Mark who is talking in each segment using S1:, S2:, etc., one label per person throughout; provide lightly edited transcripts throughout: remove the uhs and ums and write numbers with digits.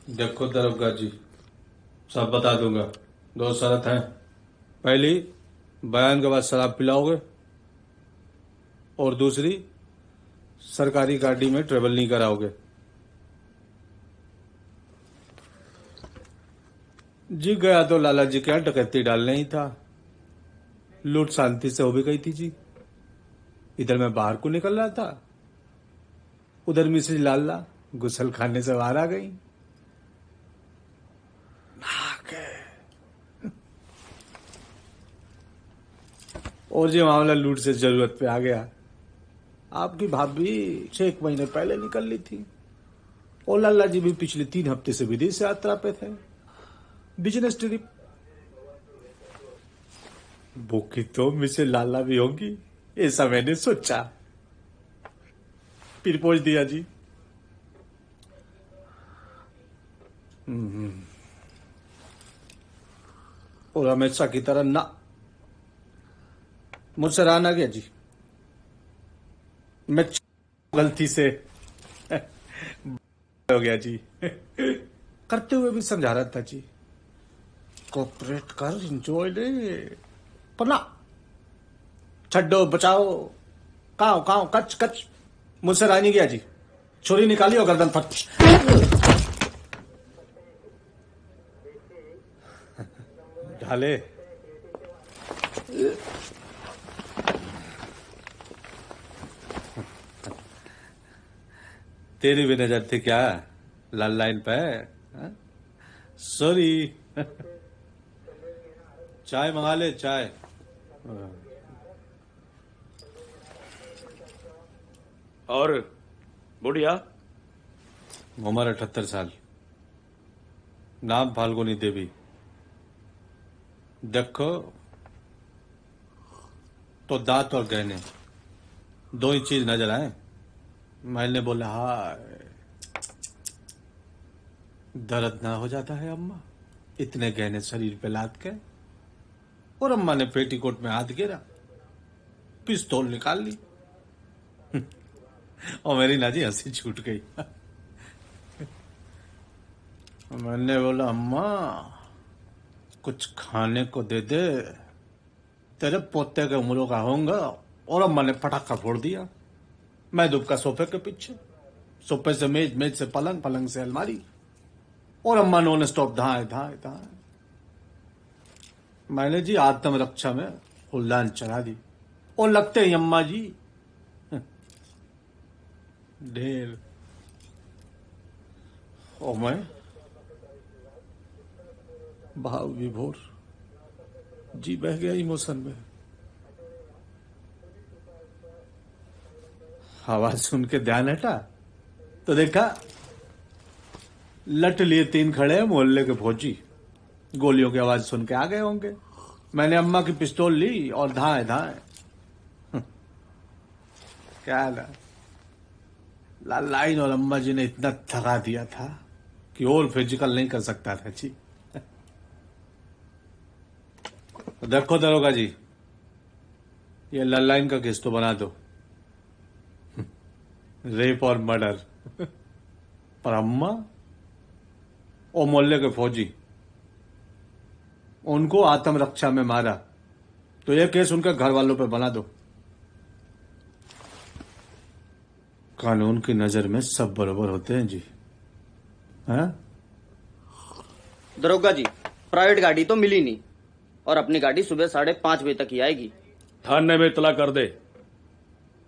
S1: देखो दरोगा जी, सब बता दूंगा। दो शर्त हैं। पहली, बयान के बाद शराब पिलाओगे, और दूसरी, सरकारी गाड़ी में ट्रेवल नहीं कराओगे। जी गया तो लाला जी के यहाँ डकैती डालने ही था। लूट शांति से हो भी गई थी जी। इधर मैं बाहर को निकल रहा था, उधर मिसेज लाला गुसल खाने से बाहर आ गई। नहा के। और ये मामला लूट से जरूरत पे आ गया। आपकी भाभी 6 महीने पहले निकल ली थी, और लाला जी भी पिछले 3 हफ्ते से विदेश यात्रा पे थे, बिजनेस ट्रिप। भूखी तो मिसेज लाला भी होगी, ऐसा मैंने सोचा। फिर पहुंच दिया जी। और हमेशा की तरह ना, मुझसे रहा ना गया जी। मैं गलती से हो गया जी। करते हुए भी समझा रहा था जी, कोऑपरेट कर, एंजॉय ले, पर ना, छड्डो बचाओ, काओ काओ कच कच। मुझसे रहा नहीं गया जी। छुरी निकाली और गर्दन फट। ढाले। तेरी भी नजर थी क्या लाल लाइन पे? सॉरी। चाय मंगा ले, चाय।
S2: और बुढ़िया?
S1: उम्र 78 साल, नाम फाल्गुनी देवी। देखो तो दांत और गहने, दो ही चीज नजर आए। मैंने बोला हाय, दर्द ना हो जाता है अम्मा, इतने गहने शरीर पे लाद के। और अम्मा ने पेटीकोट में हाथ गिरा, पिस्तौल निकाल ली, और मेरी नाजी हंसी छूट गई। मैंने बोला अम्मा, कुछ खाने को दे दे, तेरे पोते के उम्रों का होऊंगा। और अम्मा ने पटाखा फोड़ दिया। मैं दुबका सोफे के पीछे, सोफे से मेज, मेज से पलंग, पलंग से अलमारी, और अम्मा नॉन स्टॉप धाए धाए धाए। मैंने जी आत्मरक्षा में फुलदान चढ़ा दी, और लगते ही अम्मा जी ढेर। और मैं भाव विभोर, जी बह गया इमोशन में। आवाज सुन के ध्यान हटा तो देखा, लट लिए 3 खड़े हैं मोहल्ले के फौजी। गोलियों की आवाज सुन के आ गए होंगे। मैंने अम्मा की पिस्तौल ली और धाए धाए। क्या लाइन और अम्मा जी ने इतना थका दिया था कि और फिजिकल नहीं कर सकता था जी। देखो दरोगा जी, ये लाइन का केस तो बना दो, रेप और मर्डर। पर अम्मा और मोहल्ले के फौजी, उनको आत्मरक्षा में मारा, तो यह केस उनके घर वालों पे बना दो। कानून की नजर में सब बराबर होते हैं जी। हैं?
S3: दरोगा जी, प्राइवेट गाड़ी तो मिली नहीं, और अपनी गाड़ी सुबह 5:30 बजे तक ही आएगी।
S2: थाने में इतला कर दे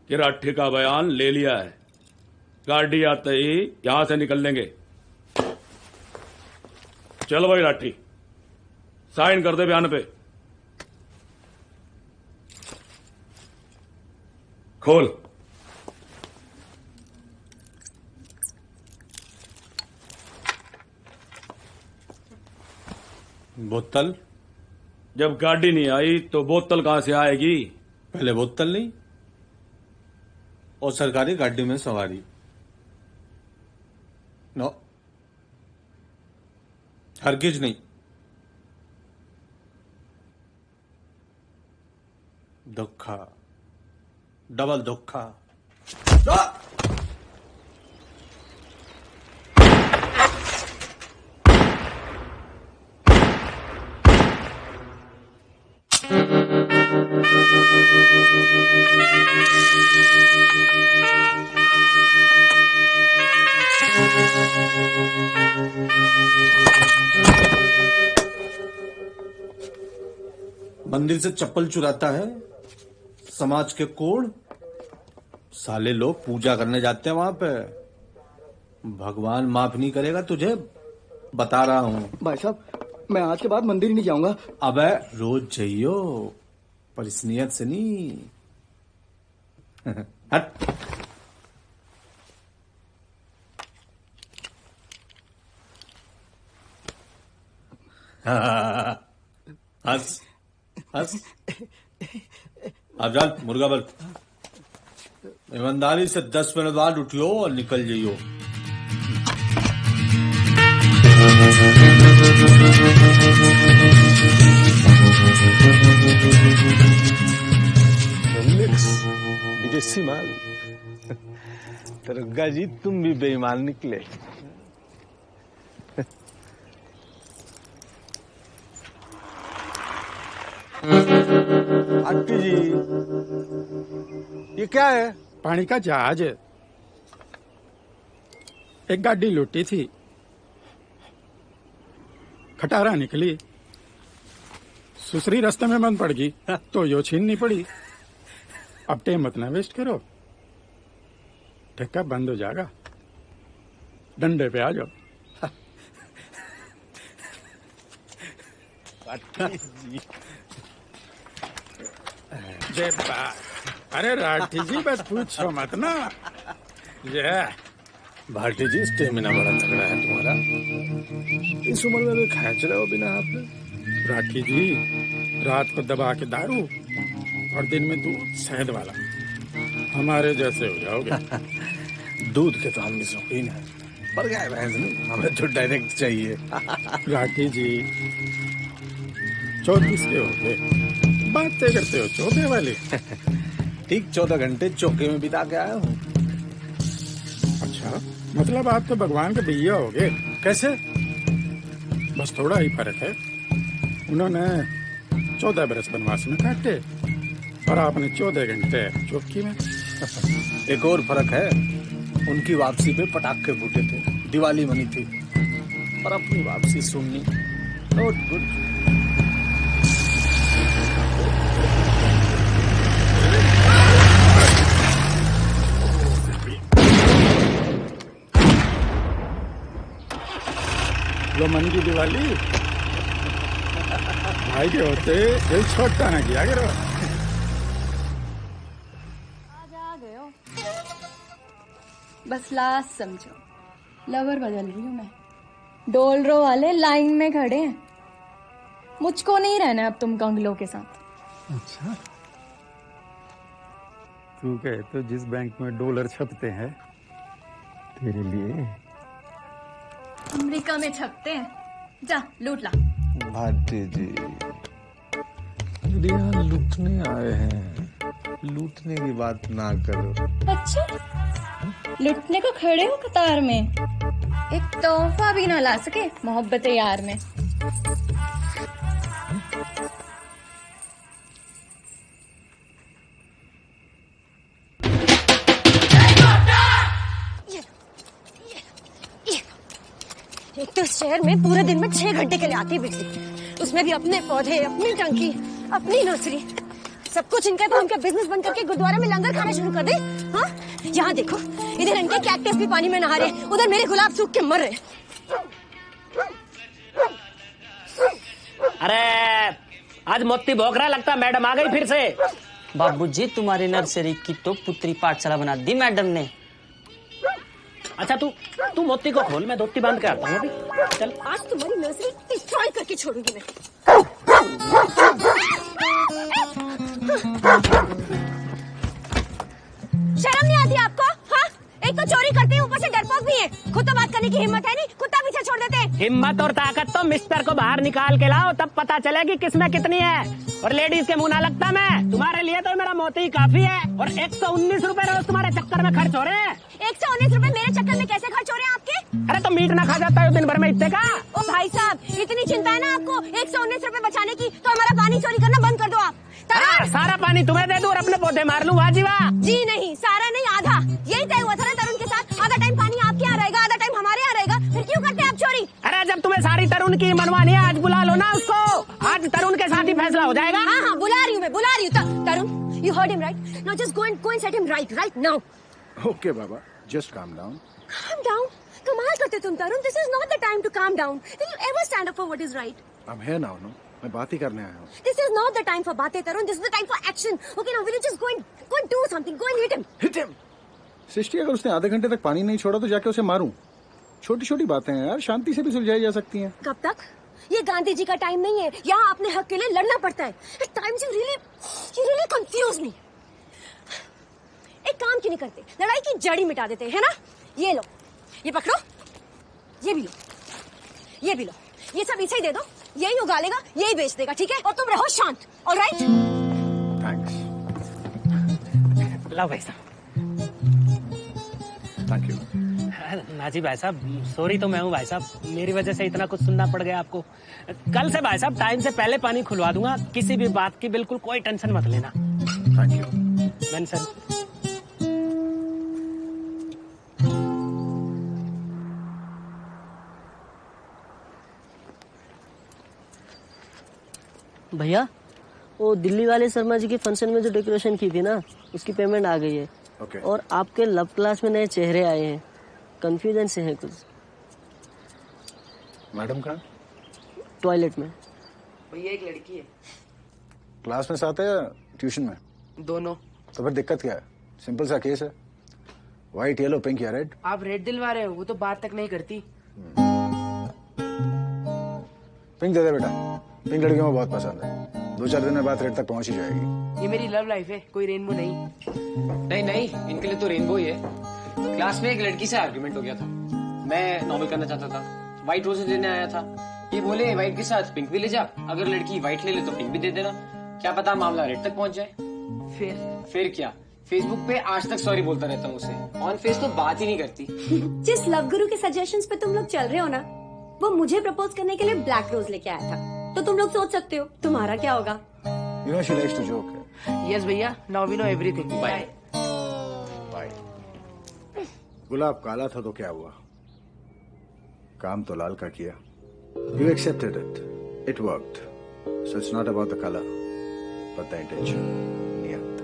S2: कि राठी का बयान ले लिया है। गाड़ी आते ही यहां से निकल लेंगे। चलो भाई राठी, साइन कर दे बयान पे। खोल।
S1: बोतल?
S2: जब गाड़ी नहीं आई तो बोतल कहां से आएगी?
S1: पहले बोतल नहीं, और सरकारी गाड़ी में सवारी। नो, हरगिज नहीं। धोखा, डबल धोखा। मंदिर से चप्पल चुराता है, समाज के कोड। साले लोग पूजा करने जाते हैं वहां पे। भगवान माफ नहीं करेगा तुझे, बता रहा हूं।
S4: भाई साहब, मैं आज के बाद मंदिर ही नहीं जाऊंगा।
S1: अबे रोज जाइयो, पर इस नियत से नहीं। हट। हंस हंस। अब चल मुर्गा बल। ईमानदारी से 10 मिनट बाद उठियो और निकल जाइयो।
S5: विदेशी माल। दरोगा जी, तुम भी बेईमान निकले। आंटी जी, ये क्या है?
S6: पानी का जहाज है। एक गाड़ी लूटी थी, खटारा निकली, सुसरी रास्ते में बंद पड़ गई तो यो छीननी पड़ी। अब टाइम मत ना वेस्ट करो, ठेका बंद हो जाएगा। डंडे पे आ जाओ। अरे राठी जी, बस पूछो मत ना। ये
S5: भाटी जी, स्टेमिना बड़ा तगड़ा है तुम्हारा। इस उम्र में भी खींच रहे हो बिना हाथ में।
S6: राठी जी, रात को दबा के दारू और दिन में दूध शहद वाला, हमारे जैसे हो जाओगे।
S5: दूध के तो हम भी शौकीन हैं, पर गाय भैंस नहीं, हमें तो डायरेक्ट चाहिए।
S6: राठी जी, 34 के हो गए, बातें करते हो चौथे वाली।
S5: ठीक 14 घंटे चौके में बिता के आया हूँ।
S6: अच्छा, मतलब आप तो भगवान के भैया हो गए।
S5: कैसे?
S6: बस थोड़ा ही फर्क है। उन्होंने 14 बरस वनवास में काटे और आपने 14 घंटे चौकी में।
S5: एक और फर्क है, उनकी वापसी पे पटाखे फूटे थे, दिवाली बनी थी, और अपनी वापसी सुननी। Not good.
S6: वो मन की दिवाली भाई के होते दिल छोटा ना किया करो।
S7: आज आ गए हो, बस लास्ट समझो। लवर बदल रही हूँ मैं। डोलरो वाले लाइन में खड़े हैं, मुझको नहीं रहना अब तुम कंगलों के साथ।
S6: अच्छा, तू कहे तो जिस बैंक में डॉलर छपते हैं तेरे लिए
S7: अमेरिका में छपते हैं। जा लूट ला।
S5: भाटी जी, यहाँ लूटने आए हैं, लूटने की बात ना करो।
S7: अच्छा, लुटने को खड़े हो कतार में, एक तोहफा भी ना ला सके मोहब्बत यार में।
S8: एक तो इस शहर में पूरे दिन में 6 घंटे के लिए आती है बिजली, उसमें भी अपने पौधे, अपनी टंकी, अपनी नर्सरी, सब कुछ इनका। तो इनका बिजनेस बंद करके गुरुद्वारा में लंगर खाना शुरू कर दे। हाँ, यहाँ देखो, इधर इनके कैक्टस भी पानी में नहा रहे, उधर मेरे गुलाब सूख के मर रहे।
S9: अरे आज मोती भोकरा लगता, मैडम आ गई फिर से।
S10: बाबूजी, तुम्हारी नर्सरी की तो पुत्री पाठशाला बना दी मैडम ने।
S9: अच्छा तू मोती को खोल, मैं धोती बांध के आता हूँ अभी। चल,
S8: आज तुम्हारी नर्सरी डिस्ट्रॉय करके छोड़ूंगी मैं। शर्म नहीं आती आपको? हाँ, एक तो चोरी करते हैं, ऊपर से डरपोक भी है। खुद तो बात करने की हिम्मत है नहीं, कुत्ता पीछे छोड़ देते हैं।
S9: हिम्मत और ताकत तो मिस्टर को बाहर निकाल के लाओ, तब पता चलेगी किसमें कितनी है। और लेडीज के मुंह ना लगता मैं, तुम्हारे लिए तो मेरा मोती काफी है। और 119 रुपए रोज तुम्हारे चक्कर में खर्च हो रहे हैं।
S8: 119 रुपए मेरे चक्कर में कैसे खर्च हो रहे हैं आपके?
S9: अरे तो मीट ना खा जाता है दिन भर में इतने का।
S8: ओ भाई साहब, इतनी चिंता है ना आपको 119 रुपए बचाने की, तो हमारा पानी चोरी करना बंद कर दो आप।
S9: सारा पानी तुम्हें दे दूं और अपने पौधे मार लूं, वाह जी वाह।
S8: जी नहीं, सारा नहीं, आधा। यही तय हुआ था ना तरुण के साथ, आधा टाइम पानी आपके यहाँ रहेगा, आधा टाइम हमारे यहाँ रहेगा। फिर क्यों करते हैं आप चोरी?
S9: अरे जब तुम्हें सारी तरुण की मनवानी है, आज बुला लो ना उसको। आज आज तरुण के साथ ही फैसला हो जाएगा।
S8: हाँ हाँ बुला रही हूँ मैं, बुला रही हूँ। तरुण, you heard him right? Now just go and set him right now.
S6: Okay, Baba. Just calm down.
S8: Calm down? कमाल करते तुम तरुण. This is not the time to calm down. Will you ever stand up for what is right?
S6: I'm here now, no? मैं बात ही करने आया हूँ.
S8: This is not the time for बातें तरुण. This is the time for action. Okay, now will you just go and do something? Go and hit him.
S6: Hit him. सृष्टि, अगर उसने आधे घंटे तक पानी नहीं छोड़ा तो जाके उसे मारूं. छोटी छोटी बातें हैं यार, शांति से भी सुलझाई जा सकती हैं.
S8: कब तक? ये गांधी जी का टाइम नहीं है. यहाँ अपने हक के लिए लड़ना पड़ता है. At times you really confuse me. एक काम क्यों नहीं करते? लड़ाई की जड़ ही मिटा देते हैं ना? ये लो, ये पकड़ो, ये भी लो, ये भी लो. ये सब इसे ही दे दो. यही उगा लेगा, यही बेच देगा, ठीक है? और तुम रहो शांत. ऑलराइट?
S6: थैंक्स.
S9: लो भाई साहब.
S6: Thank you.
S9: नाजी भाई साहब, सॉरी तो मैं हूँ भाई साहब, मेरी वजह से इतना कुछ सुनना पड़ गया आपको. कल से भाई साहब टाइम से पहले पानी खुलवा दूंगा. किसी भी बात की बिल्कुल कोई टेंशन मत लेना.
S6: Thank you.
S9: मेंशन.
S11: भैया, वो दिल्ली वाले शर्मा जी के फंक्शन में जो डेकोरेशन की थी ना, उसकी पेमेंट आ गई है.
S6: Okay.
S11: और आपके लव क्लास में नए चेहरे आए हैं. कंफ्यूजन से है कुछ.
S6: मैडम का
S11: टॉयलेट में.
S12: भैया एक लड़की है.
S6: क्लास में साथ है या ट्यूशन में?
S12: दोनों.
S6: तो फिर दिक्कत क्या है? सिंपल सा केस है. व्हाइट, येलो, पिंक या रेड.
S12: आप रेड दिलवा रहे हो, वो तो बात तक नहीं करती.
S6: पिंक दे दे बेटा. पिंक लड़कियों को बहुत पसंद है. 2-4 दिन में बात रेड तक पहुंच ही जाएगी.
S12: ये मेरी लव लाइफ है, कोई रेनबो नहीं.
S13: नहीं, इनके लिए तो रेनबो ही है. क्लास में एक लड़की से आर्गुमेंट हो गया था. मैं नॉवल करना चाहता था, व्हाइट रोजेस लेने आया था. ये बोले व्हाइट के साथ पिंक भी ले जा, अगर लड़की व्हाइट ले ले तो पिंक भी दे देना. क्या पता मामला रेड तक पहुंच जाए. फिर क्या, फेसबुक पे आज तक सॉरी बोलता रहता हूँ उसे. ऑन फेस तो बात ही नहीं करती.
S8: जिस लव गुरु के सजेशंस पे तुम लोग चल रहे हो ना, वो मुझे प्रपोज करने के लिए ब्लैक रोज लेके आया था. तो तुम लोग सोच सकते हो तुम्हारा क्या होगा.
S6: You know she likes to joke.
S12: Yes भैया, now we know everything.
S13: Bye.
S6: गुलाब काला था तो क्या हुआ? काम तो लाल का किया. You accepted it. It worked. So it's not about the color, but the intention. नियत.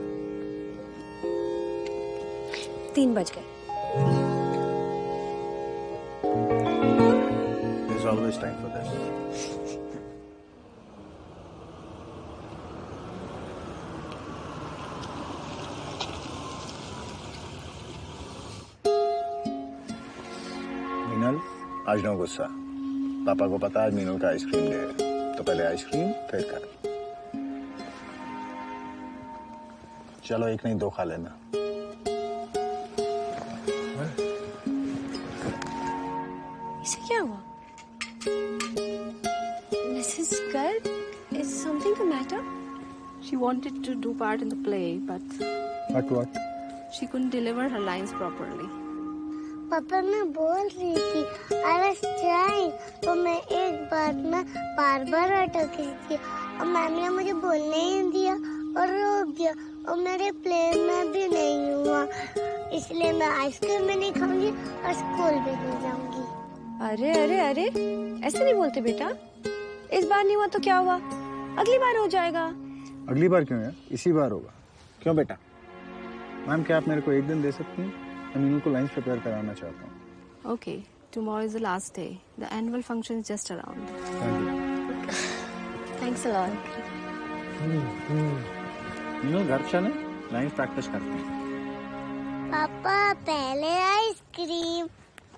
S8: 3 बज गए.
S6: There's always time for this. Meenal, आज नो गुस्सा. पापा को पता आज मीनल का आइसक्रीम ले, तो पहले आइसक्रीम फिर कर. चलो एक नहीं 2 खा लेना.
S8: इसे क्या हुआ? Mrs. Garg, is something the matter?
S14: She wanted to do part in the play, but
S6: What?
S14: she couldn't deliver her lines properly.
S15: पापा मैं बोल रही थी I was trying, तो मैं एक बात में बार अटक रही थी और मैम ने मुझे बोलने ही नहीं दिया और रोक दिया और मेरे प्ले में भी नहीं हुआ. इसलिए मैं आइसक्रीम भी नहीं खाऊंगी और स्कूल भी नहीं जाऊंगी.
S8: अरे अरे अरे, ऐसे नहीं बोलते बेटा. इस बार नहीं हुआ तो क्या हुआ, अगली बार हो जाएगा.
S6: अगली बार क्यों यार, इसी बार होगा. क्यों बेटा? मैम क्या आप मेरे को एक दिन दे सकती हैं? मैं मीनू को लाइंस प्रिपेयर कराना चाहता हूँ.
S14: Okay, tomorrow is the last day. The annual function is just around.
S8: Thanks a lot.
S6: Meenu घर चले, लाइंस प्रैक्टिस करते हैं.
S15: पापा पहले आइसक्रीम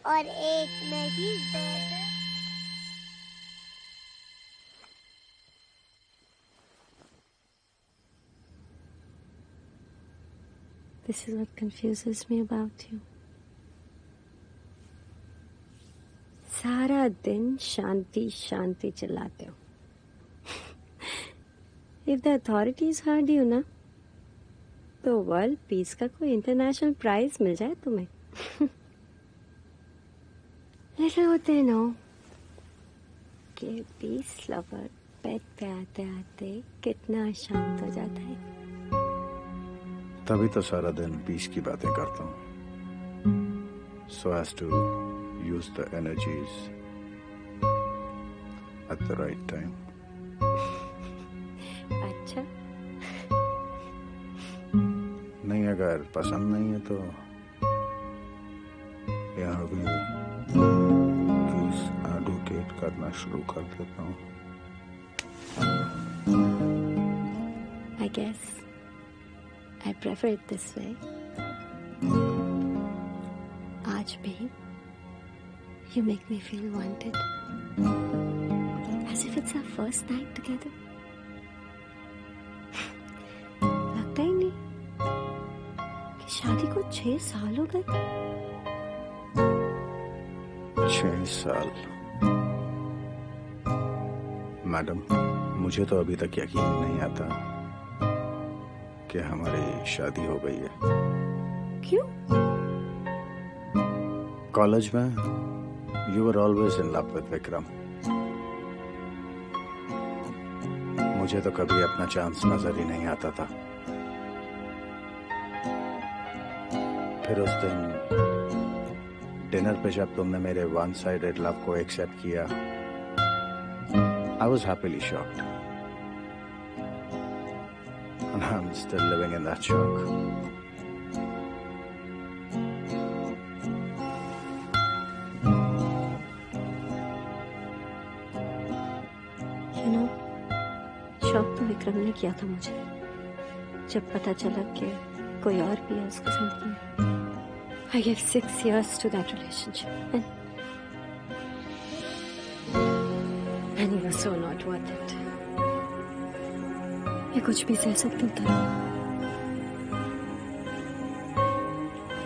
S15: और एक नहीं दे दो.
S8: This is what confuses me about you. सारा दिन शांति शांति चिल्लाते हो. If the authorities heard you ना, तो वर्ल्ड पीस का कोई इंटरनेशनल प्राइज मिल जाए तुम्हें. Little होते हैं नो कि पीस लवर बेड पे आते आते कितना शांत हो जाता है.
S6: तभी तो सारा दिन पीस की बातें करता हूँ. So as to use the energies at the right time. अगर पसंद नहीं है तो यहाँ भी एडवोकेट करना शुरू कर देता हूँ।
S14: I guess I prefer it this way. आज भी you make me feel wanted, as if it's our first night together. लगता ही नहीं कि शादी को 6 साल हो गए।
S6: 6 साल? मैडम, मुझे तो अभी तक यकीन नहीं आता कि हमारी शादी हो गई है।
S14: क्यों?
S6: कॉलेज में you were always in love with Vikram. मुझे तो कभी अपना चांस नजर ही नहीं आता था। फिर उस दिन डिनर पे जब तुमने मेरे वन साइडेड लव को एक्सेप्ट किया, I was happily shocked. And I'm still living in that shock.
S14: You know, शौक तो विक्रम ने किया था मुझे, जब पता चला कि कोई और भी है उसकी जिंदगी में। I gave 6 years to that relationship, and he was so not worth it. मैं कुछ भी सह सकती था,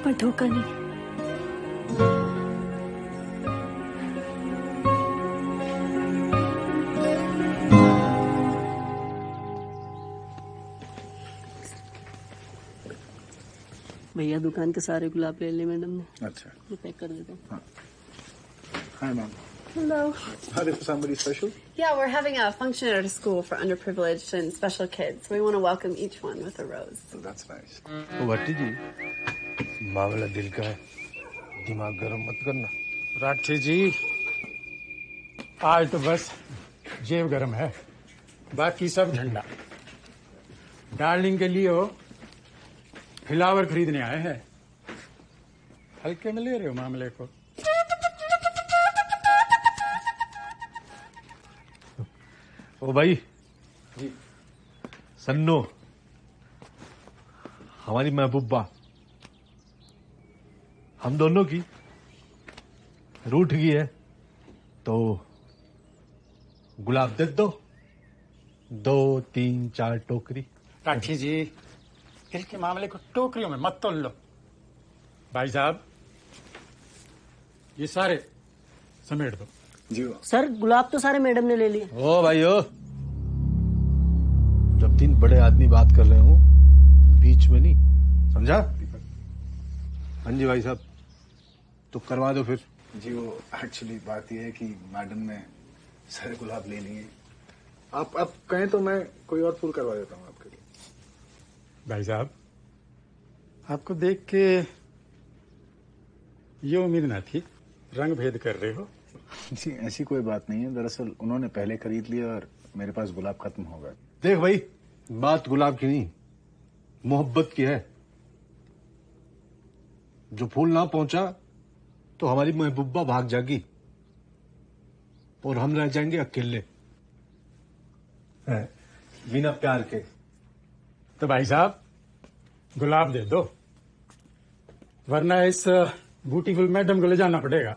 S14: पर धोखा नहीं।
S11: भैया दुकान के सारे गुलाब ले लिए मैडम ने।
S6: अच्छा,
S11: ये पैक कर देता हूँ।
S6: Hi, ma'am.
S16: Hello.
S6: Are there for somebody special?
S16: Yeah, we're having a function at our school for underprivileged and special kids. We want to welcome each one with a rose.
S6: Oh, that's nice.
S5: भट्टी जी, मामला दिल का है, दिमाग गरम मत करना।
S17: राठी जी, आज तो बस जेब गरम है, बाकी सब ठंडा। डार्लिंग के लिए हो फ्लावर खरीदने आए हैं, हल्के में ले रहे हो मामले को।
S5: ओ भाई जी, सन्नो, हमारी महबूबा हम दोनों की रूठ गई है, तो गुलाब दे दो, 2, 3, 4 टोकरी।
S17: राठी जी, दिल के मामले को टोकरियों में मत तोल लो। भाई साहब, ये सारे समेट दो।
S6: जी
S11: सर, गुलाब तो सारे मैडम ने ले लिए।
S5: ओ भाई ओ, जब 3 बड़े आदमी बात कर रहे हो बीच में नहीं, समझा? हाँ जी भाई साहब, तो करवा दो फिर।
S6: जी वो एक्चुअली बात यह है कि मैडम ने सारे गुलाब ले लिए। आप कहें तो मैं कोई और फूल करवा देता हूँ आपके लिए।
S17: भाई साहब, आपको देख के ये उम्मीद ना थी, रंग भेद कर रहे हो।
S6: जी ऐसी कोई बात नहीं है, दरअसल उन्होंने पहले खरीद लिया और मेरे पास गुलाब खत्म हो गए।
S5: देख भाई, बात गुलाब की नहीं, मोहब्बत की है। जो फूल ना पहुंचा तो हमारी महबूबा भाग जाएगी और हम रह जाएंगे अकेले बिना प्यार के।
S17: तो भाई साहब, गुलाब दे दो, वरना इस ब्यूटीफुल मैडम को ले जाना पड़ेगा।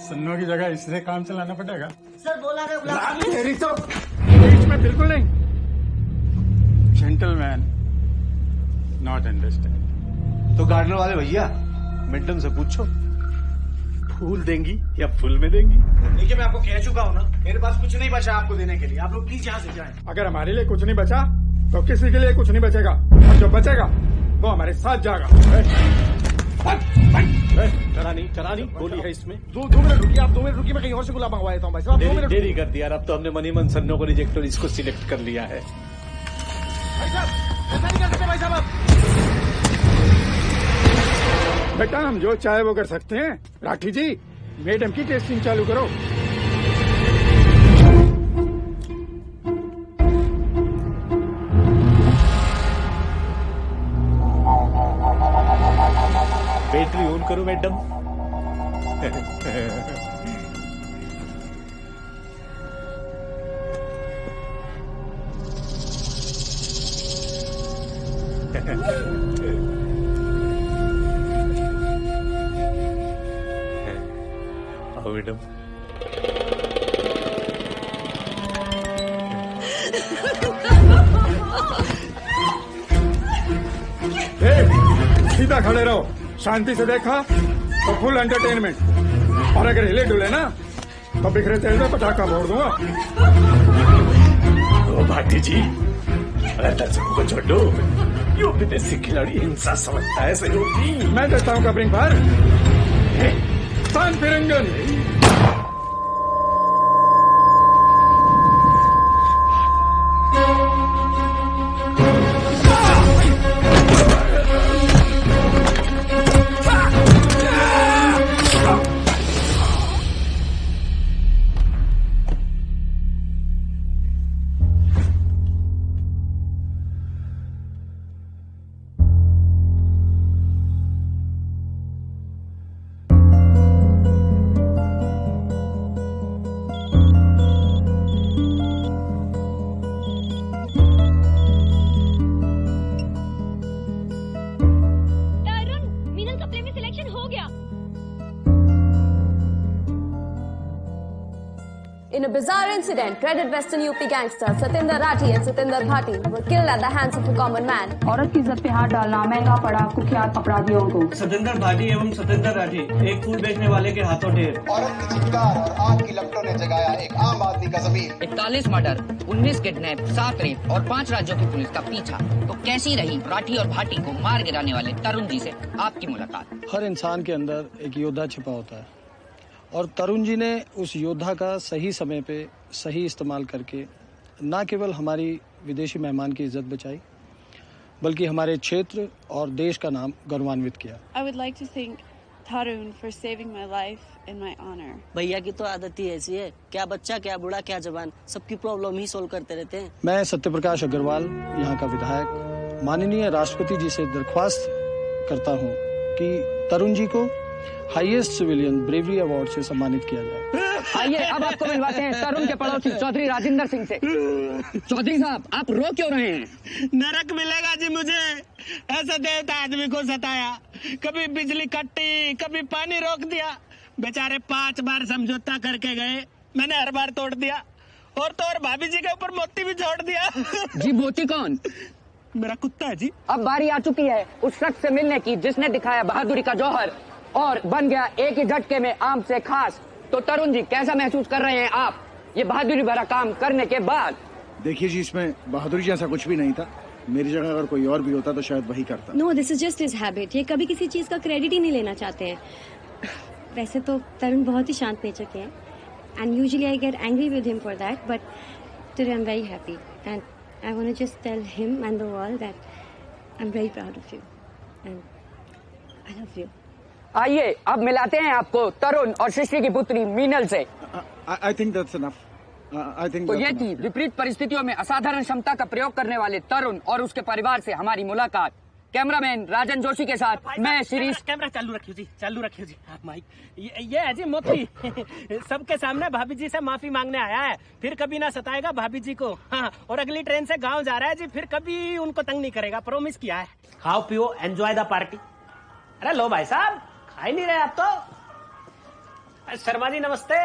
S17: सन्नो की जगह इससे काम चलाना पड़ेगा।
S11: सर बोला रहे गुलाब
S17: तेरी तो बीच में बिल्कुल नहीं। Gentleman not understand.
S5: तो गार्डनर वाले भैया, मैडम से पूछो फूल देंगी या फूल में देंगी।
S4: देखिए, मैं आपको कह चुका हूँ ना, मेरे पास कुछ नहीं बचा आपको देने के लिए। आप लोग प्लीज यहाँ से जाएं।
S17: अगर हमारे लिए कुछ नहीं बचा तो किसी के लिए कुछ नहीं बचेगा, और जो बचेगा वो हमारे साथ जाएगा।
S5: चला नहीं, गोली है इसमें।
S4: 2 मिनट रुकिए, आप 2 मिनट रुकिए, मैं कहीं और से गुलाब मंगवा देता हूँ भाई साहब। 2 मिनट
S5: देरी कर दिया। अब तो हमने मनीमन सन्नो को रिजेक्ट और इसको सिलेक्ट कर लिया है।
S4: भाई साहब, ऐसा नहीं कर सकते भाई साहब आप।
S17: बेटा, हम जो चाहे वो कर सकते हैं। राठी जी, मैडम की टेस्टिंग चालू करो।
S5: बैटरी ऑन करो मैडम। आओ मैडम।
S17: सीधा खड़े रहो, शांति से देखा तो फुल एंटरटेनमेंट, और अगर हिले डुले ना तो बिखरे तेल में पटाखा फोड़ दूंगा।
S5: ओ भाटी जी, अरे दर्शकों को छोड़ दो, यो विदेशी खिलाड़ी हिंसा समझता है सहयोगी।
S17: मैं देता हूँ कवरिंग पर शांत फिरंगन।
S18: In a bizarre incident, dreaded Western UP gangsters Satinder Rathi and Satinder Bhati were killed at the hands of a common man.
S19: औरत की इज्जत पे हाथ डालना महंगा पड़ा कुख्यात अपराधियों को।
S20: सतिंदर भाटी एवं सतिंदर राठी एक फूल बेचने वाले के हाथों ढेर।
S21: औरत की चित्कार और आग की लपटों ने जगाया एक आम आदमी का ज़मीर।
S22: 41 मर्डर, 19 किडनैप, 7 रेप और 5 राज्यों की पुलिस का पीछा। तो कैसी रही राठी और भाटी को मार गिराने वाले तरुण जी से आपकी मुलाकात?
S5: हर इंसान के अंदर एक योद्धा छिपा होता है और तरुण जी ने उस योद्धा का सही समय पे सही इस्तेमाल करके न केवल हमारी विदेशी मेहमान की इज्जत बचाई बल्कि हमारे क्षेत्र और देश का नाम गौरवान्वित किया।
S16: I would like to thank Tarun for saving my life and my honor.
S11: भैया की तो आदत ही ऐसी है, क्या बच्चा क्या बूढ़ा क्या जवान सबकी प्रॉब्लम ही सोल्व करते रहते हैं।
S5: मैं सत्यप्रकाश अग्रवाल यहाँ का विधायक माननीय राष्ट्रपति जी से दरख्वास्त करता हूँ कि तरुण जी को हाईएस्ट सिविलियन ब्रेवरी अवार्ड से सम्मानित किया जाए।
S22: आइए अब आपको मिलवाते हैं तरुण के पड़ोसी चौधरी राजेंद्र सिंह से। चौधरी साहब आप रो क्यों रहे हैं?
S9: नरक मिलेगा जी मुझे, ऐसा देवता आदमी को सताया, कभी बिजली कट्टी कभी पानी रोक दिया, बेचारे 5 बार समझौता करके गए, मैंने हर बार तोड़ दिया और तो और भाभी जी के ऊपर मोती भी छोड़ दिया।
S22: जी मोती कौन?
S9: मेरा कुत्ता है जी।
S22: अब बारी आ चुकी है उस शख्स से मिलने की जिसने दिखाया बहादुरी का जौहर और बन गया एक ही झटके में आम से खास। तो तरुण जी कैसा महसूस कर रहे हैं आप ये बहादुरी भरा काम करने के बाद?
S6: देखिए जी, इसमें बहादुरी जैसा कुछ भी नहीं था। मेरी जगह अगर कोई और भी होता तो शायद वही करता।
S14: No, this is just his habit. ये कभी किसी चीज का क्रेडिट ही नहीं लेना चाहते हैं। वैसे तो तरुण बहुत ही शांत नेचर के हैं and usually I get angry with him for that, but today I am very happy and I want to just tell him and the world that I am very proud of you and I love you.
S22: आइए अब मिलाते हैं आपको तरुण और सृष्टि की पुत्री मीनल से।
S6: I think that's enough. I think
S22: तो
S6: that's
S22: ये
S6: enough.
S22: थी विपरीत परिस्थितियों में असाधारण क्षमता का प्रयोग करने वाले तरुण और उसके परिवार से हमारी मुलाकात। कैमरामैन राजन जोशी के साथ मैं शिरीष।
S9: कैमरा चालू रखियो जी, चालू रखियो जी। माइक ये है जी मोती। सबके सामने भाभी जी से माफी मांगने आया है, फिर कभी ना सताएगा भाभी जी को। हाँ, और अगली ट्रेन से गांव जा रहा है जी, फिर कभी उनको तंग नहीं करेगा, प्रॉमिस किया है। खाओ पियो एंजॉय द पार्टी। अरे लो भाई साहब, खा ही नहीं रहे आप तो। शर्मा जी नमस्ते।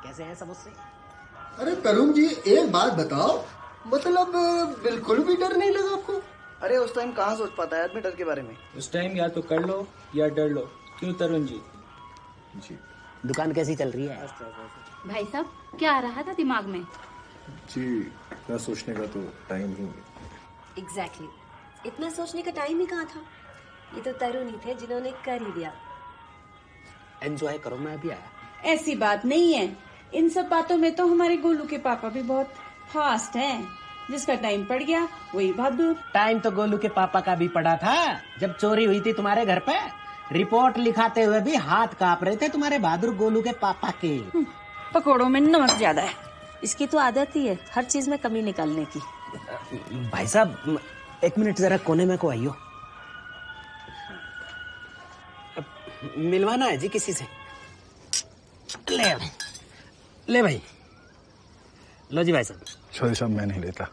S9: कैसे हैं सब उससे?
S23: अरे तरुण जी एक बात बताओ, मतलब बिल्कुल भी डर नहीं लगा आपको?
S3: अरे उस टाइम कहाँ सोच पाता है आदमी डर के बारे में।
S20: उस टाइम या तो कर लो या डर लो। क्यों तरुण जी?
S3: जी।
S9: दुकान कैसी चल रही है?
S24: भाई साहब क्या आ रहा था दिमाग में?
S6: जी, इतना सोचने का तो टाइम ही नहीं।
S14: एग्जैक्टली, इतना सोचने का टाइम ही कहाँ था। ये तो तरुण ही थे जिन्होंने कर ही दिया।
S9: एंजॉय करो, मैं अभी आया।
S16: ऐसी बात नहीं है, इन सब बातों में तो हमारे गोलू के पापा भी बहुत फास्ट हैं। जिसका टाइम पड़ गया वही बहादुर।
S9: टाइम तो गोलू के पापा का भी पड़ा था जब चोरी हुई थी तुम्हारे घर पे। रिपोर्ट लिखाते हुए भी हाथ कांप रहे थे तुम्हारे बहादुर गोलू के पापा के।
S16: पकौड़ों में नमक ज्यादा है।
S14: इसकी तो आदत ही है हर चीज में कमी निकालने की।
S9: भाई साहब 1 मिनट जरा कोने में को आइयो। मिलवाना है जी किसी से। ले भाई, लो जी भाई साहब।
S6: चौधरी साहब मैं नहीं लेता।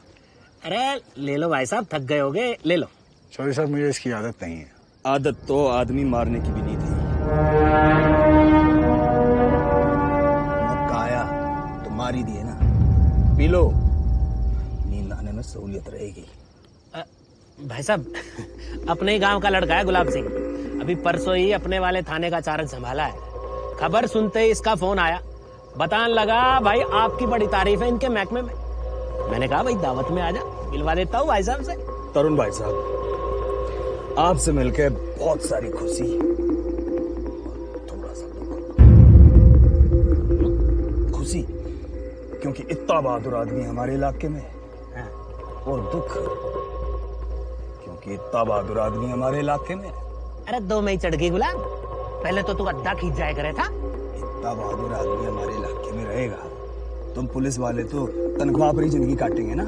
S9: अरे ले लो भाई साहब, थक गए होगे, ले लो।
S6: चौधरी साहब मुझे इसकी आदत नहीं है।
S1: आदत तो आदमी मारने की भी नहीं थी। मौका आया तो मार ही दिए ना। पी लो, नींद आने में सहूलियत रहेगी।
S9: भाई साहब अपने ही गांव का लड़का है गुलाब सिंह, अभी परसों ही अपने वाले थाने का चार्ज संभाला है। खबर सुनते ही इसका फोन आया, बताने लगा भाई आपकी बड़ी तारीफ है इनके महकमे में। मैंने कहा भाई दावत में आजा, मिलवा देता हूँ भाई साहब से।
S1: तरुण भाई साहब, आपसे मिलकर बहुत सारी खुशी, थोड़ा सा दुख। खुशी क्योंकि इतना बहादुर आदमी हमारे इलाके में है, और दुख क्योंकि इतना बहादुर आदमी हमारे इलाके में।
S9: अरे 2 में ही चढ़ गई गुलाब, पहले तो तू अड्डा खींच जाया करे था।
S1: इतना बहादुर आदमी हमारे इलाके में रहेगा, तुम पुलिस वाले तो तनख्वाह पर ही जिंदगी काटेंगे ना।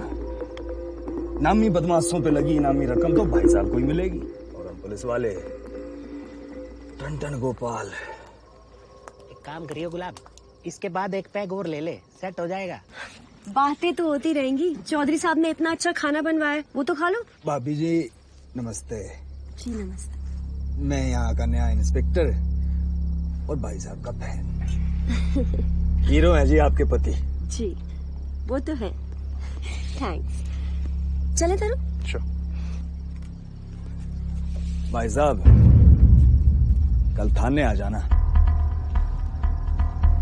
S1: नामी बदमाशों पे लगी इनामी रकम तो भाई साहब को ही मिलेगी, और हम पुलिस वाले टन टन गोपाल।
S9: एक काम करियो गुलाब, इसके बाद एक पैग और ले ले, सेट हो जाएगा।
S8: बातें तो होती रहेंगी, चौधरी साहब ने इतना अच्छा खाना बनवाया, वो तो खा लो।
S1: भाभी जी नमस्ते।
S8: जी नमस्ते।
S1: मैं यहाँ का नया इंस्पेक्टर और भाई साहब का बहन। हीरो है जी आपके पति।
S8: जी वो तो है, थैंक्स। चले तरुण।
S1: भाई साहब कल थाने आ जाना,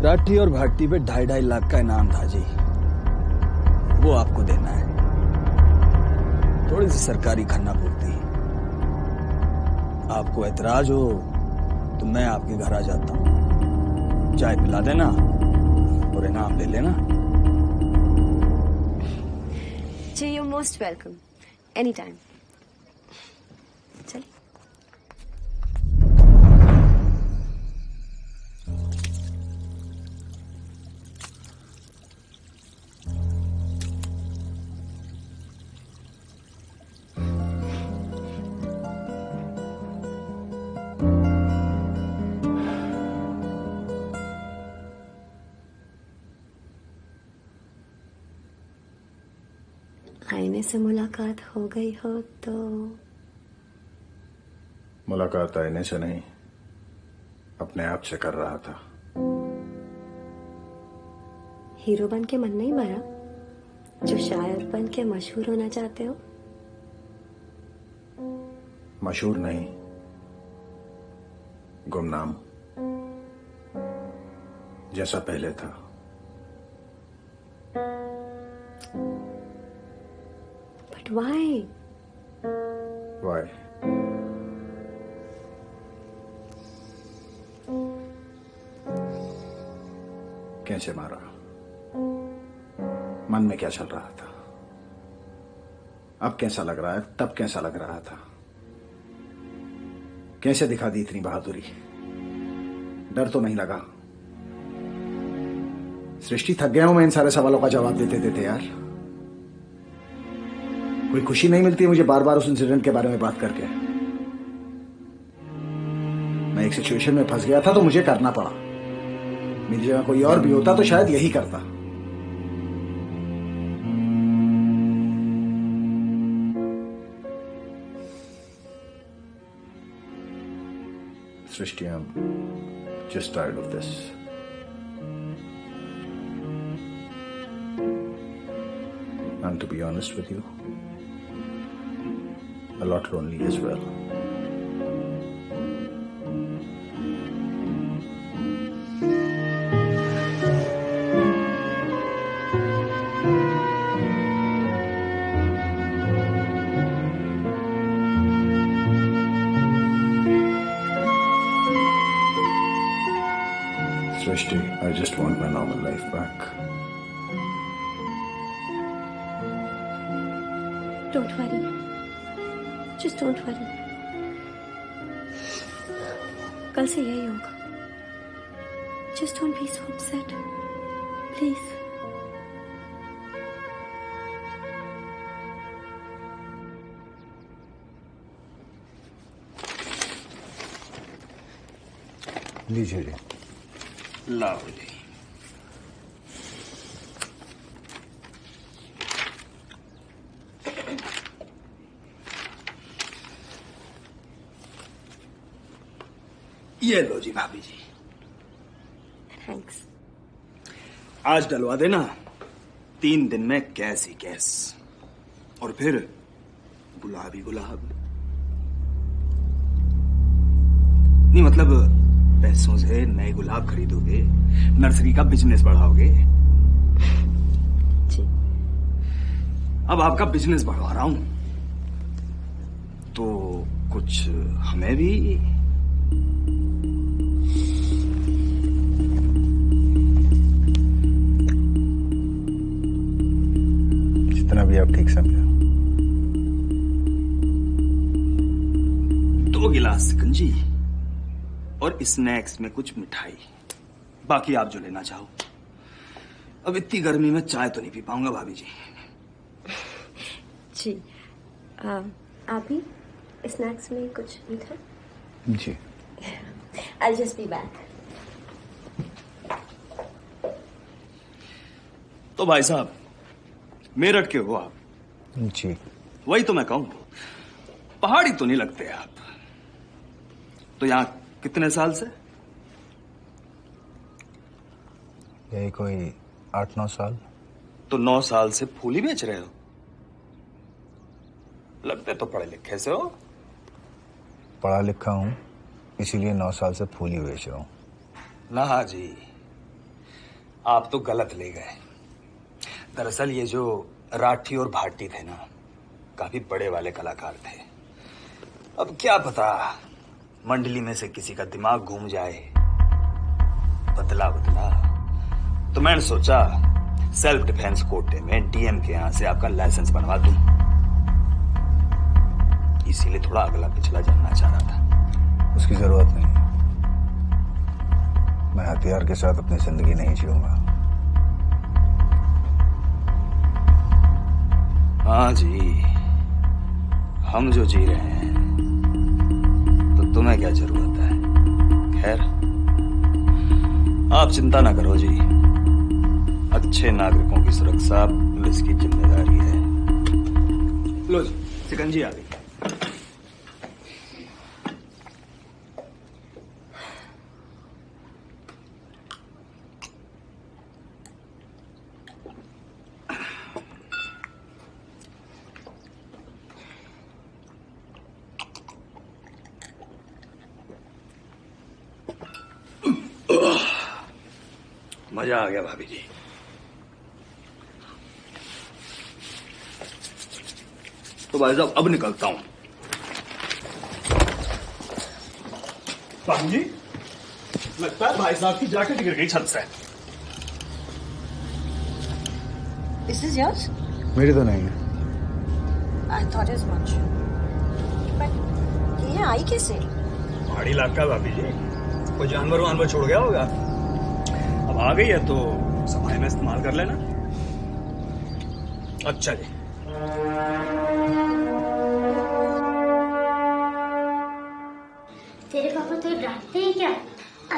S1: राठी और भाटी पे 2.5 लाख का इनाम था जी, वो आपको देना है। थोड़ी सी सरकारी खन्ना पूर्ति। आपको ऐतराज हो तो मैं आपके घर आ जाता हूँ, चाय पिला देना और इनाम ले लेना।
S8: जी you most welcome, any time. चलिए। आईने से मुलाकात हो गई हो तो?
S6: मुलाकात आईने से नहीं, अपने आप से कर रहा था।
S8: हीरो बन के मन नहीं भरा जो शायर बन के मशहूर होना चाहते हो?
S6: मशहूर नहीं, गुमनाम, जैसा पहले था।
S8: But why?
S6: Why? कैसे मारा? मन में क्या चल रहा था? अब कैसा लग रहा है? तब कैसा लग रहा था? कैसे दिखा दी इतनी बहादुरी? डर तो नहीं लगा? सृष्टि, थक गया हूं मैं इन सारे सवालों का जवाब देते देते यार। कोई खुशी नहीं मिलती मुझे बार बार उस इंसिडेंट के बारे में बात करके। मैं एक सिचुएशन में फंस गया था तो मुझे करना पड़ा। मेरी जगह कोई और भी होता तो शायद यही करता। सृष्टि, I'm just tired of this. And to be honest with you, a lot lonely as well. Srishti, I just want my normal life back.
S8: Don't worry. Just don't worry. कल से यही होगा. Just don't be so upset. Please.
S6: लीजिए जी।
S1: लाओ जी। ये लो जी भाभी जी।
S14: Thanks.
S1: आज डलवा देना 3 दिन में कैस ही कैस, और फिर गुलाब ही गुलाब। नहीं मतलब पैसों से नए गुलाब खरीदोगे, नर्सरी का बिजनेस बढ़ाओगे।
S14: जी।
S1: अब आपका बिजनेस बढ़वा रहा हूं तो कुछ हमें भी।
S6: जितना भी आप ठीक समझो।
S1: 2 गिलास शिकंजी और स्नैक्स में कुछ मिठाई, बाकी आप जो लेना चाहो। अब इतनी गर्मी में चाय तो नहीं पी पाऊंगा भाभी जी।
S14: जी। आप ही स्नैक्स में कुछ मीठा?
S6: जी।
S14: I'll just be back.
S1: तो भाई साहब मेरठ के हो आप?
S6: जी।
S1: वही तो मैं कहूं, पहाड़ी तो नहीं लगते आप। तो यहां कितने साल से?
S6: यही कोई 8-9 साल।
S1: तो 9 साल से फूल ही बेच रहे हो? लगते तो पढ़े लिखे से हो।
S6: पढ़ा लिखा हूं, इसीलिए 9 साल से फूल ही बेच रहा हूं।
S1: ना जी, आप तो गलत ले गए। दरअसल ये जो राठी और भाटी थे ना, काफी बड़े वाले कलाकार थे। अब क्या पता मंडली में से किसी का दिमाग घूम जाए, बदला बदला। तो मैंने सोचा सेल्फ डिफेंस कोटे में डीएम के यहां से आपका लाइसेंस बनवा दूं। इसीलिए थोड़ा अगला पिछला जानना चाह रहा था।
S6: उसकी जरूरत नहीं। मैं हथियार के साथ अपनी जिंदगी नहीं जीऊंगा।
S1: हाँ जी, हम जो जी रहे हैं तो तुम्हें क्या जरूरत है। खैर आप चिंता ना करो जी, अच्छे नागरिकों की सुरक्षा पुलिस की जिम्मेदारी है। लो जी, शिकंजी आ गई। मजा आ गया भाभी जी। तो भाई साहब अब निकलता हूं। भाभी जी, लगता है भाई साहब की जैकेट गिर गई छत से।
S8: This is yours?
S6: मेरी तो नहीं है।
S8: I thought as much. But ये आई कैसे?
S1: पहाड़ी इलाका भाभी जी, कोई जानवर वानवर छोड़ गया होगा। अब आ गई है तो सफाई में इस्तेमाल कर लेना। अच्छा जी।
S15: तेरे पापा तो डांटते हैं क्या?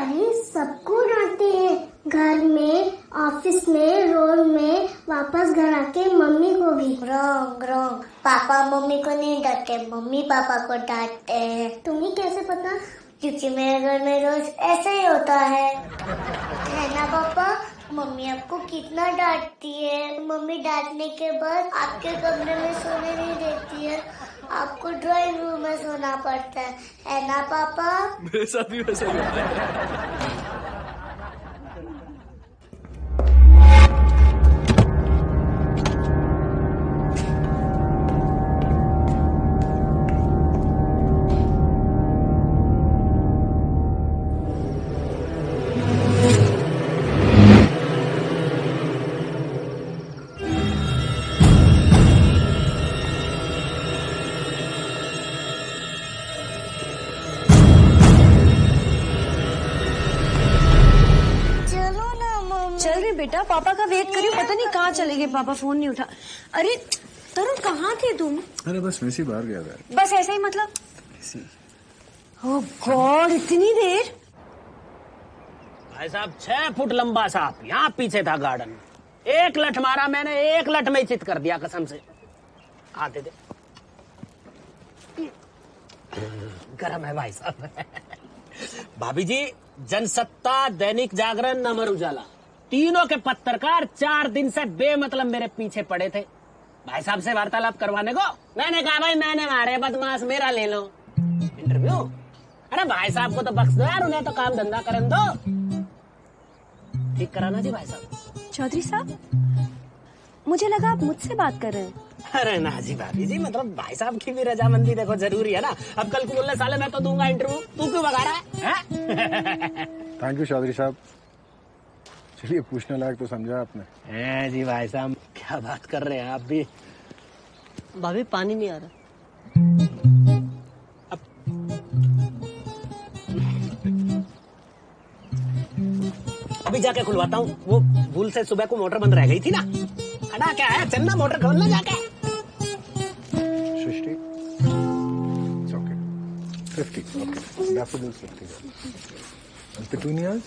S15: अरे सबको डांटते हैं, घर में, ऑफिस में, रोड में, वापस घर आके मम्मी को भी। रॉन्ग रॉन्ग, पापा मम्मी को नहीं डांटते, मम्मी पापा को डांटते हैं। तुम्हें कैसे पता? क्योंकि मेरे घर में रोज ऐसा ही होता है ना पापा? मम्मी आपको कितना डांटती है। मम्मी डांटने के बाद आपके कमरे में सोने नहीं देती है, आपको ड्राइंग रूम में सोना पड़ता है ना पापा?
S1: मेरे साथ भी वैसा ही होता है।
S8: बेटा, पापा का वेट करियो, पता नहीं कहाँ चले गए पापा, फोन नहीं उठा। अरे तरुण कहाँ थे तुम?
S6: अरे बस वैसे ही बाहर गया था।
S8: बस ऐसा ही मतलब? ओह गॉड, इतनी देर?
S9: भाई साहब 6 फुट लंबा सांप यहाँ पीछे था गार्डन में। एक लठ मारा मैंने, एक लठ में ही चित कर दिया कसम से। आते थे गरम है भाई साहब। भाभी जी, जनसत्ता, दैनिक जागरण, अमर उजाला, तीनों के पत्रकार 4 दिन से बेमतलब मेरे पीछे पड़े थे भाई साहब से वार्तालाप करवाने को। मैंने कहा भाई मैंने मारे बदमाश, मेरा ले लो इंटरव्यू। अरे भाई साहब को तो बख्श दो यार, उन्हें तो काम धंधा करने दो। ठीक कराना जी भाई साहब।
S8: चौधरी साहब, मुझे लगा आप मुझसे बात कर रहे हैं।
S9: अरे ना जी भाभी जी, मतलब भाई साहब की भी रजामंदी देखो जरूरी है ना। अब कल को बोलने साले मैं तो दूंगा इंटरव्यू, तू क्यों भगा रहा है?
S6: थैंक यू चौधरी साहब। चलिए, पूछने लायक तो समझा आपने।
S9: जी भाई साहब, क्या बात कर रहे हैं आप भी।
S11: भाभी पानी नहीं आ रहा।
S9: अभी जाके खुलवाता हूँ। वो भूल से सुबह को मोटर बंद रह गई थी ना। खड़ा क्या है, चलना मोटर खोलना जाके।
S6: सृष्टि, it's okay. 50, okay. Daffodils 50. And petunias?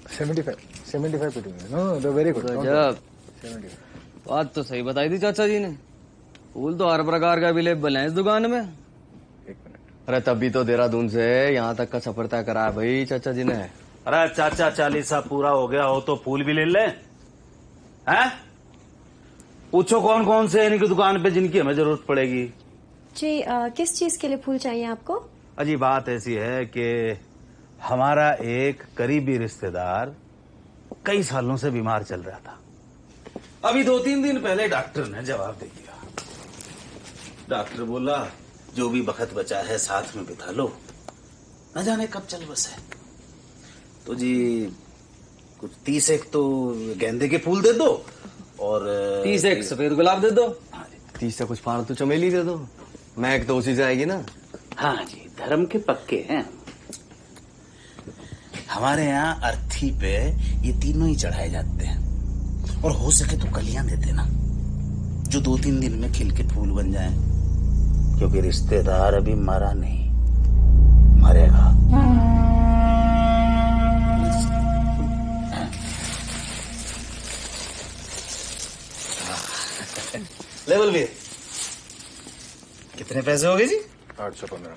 S6: 75 petunias. No, they're very good.
S2: गजब।
S6: 75.
S2: बात तो सही बताई थी चाचा जी ने। फूल तो हर प्रकार का अवेलेबल है इस दुकान में। अरे तभी तो देहरादून से यहाँ तक का सफर तय करा है भाई चाचा जी ने।
S7: अरे चाचा 40 पूरा हो गया हो तो फूल भी ले ले हैं? पूछो कौन कौन से इनकी दुकान पे जिनकी हमें जरूरत पड़ेगी।
S18: जी किस चीज के लिए फूल चाहिए आपको?
S7: अजी बात ऐसी है कि हमारा एक करीबी रिश्तेदार कई सालों से बीमार चल रहा था। अभी 2-3 दिन पहले डॉक्टर ने जवाब दे दिया। डॉक्टर बोला जो भी वक्त बचा है साथ में बिता लो, न जाने कब चल बसे। तो जी कुछ 30 एक तो गेंदे के फूल दे दो और
S2: 30 एक सफेद गुलाब दे दो। 30 से कुछ फालतू चमेली दे दो। महक तो उसी से आएगी ना।
S7: हाँ जी, धर्म के पक्के हैं। हमारे यहाँ अर्थी पे ये तीनों ही चढ़ाए जाते हैं और हो सके तो कलियां दे देना जो 2-3 दिन में खिल के फूल बन जाएं, क्योंकि रिश्तेदार अभी मरा नहीं, मरेगा। लेवल भी कितने पैसे हो गए जी?
S6: 815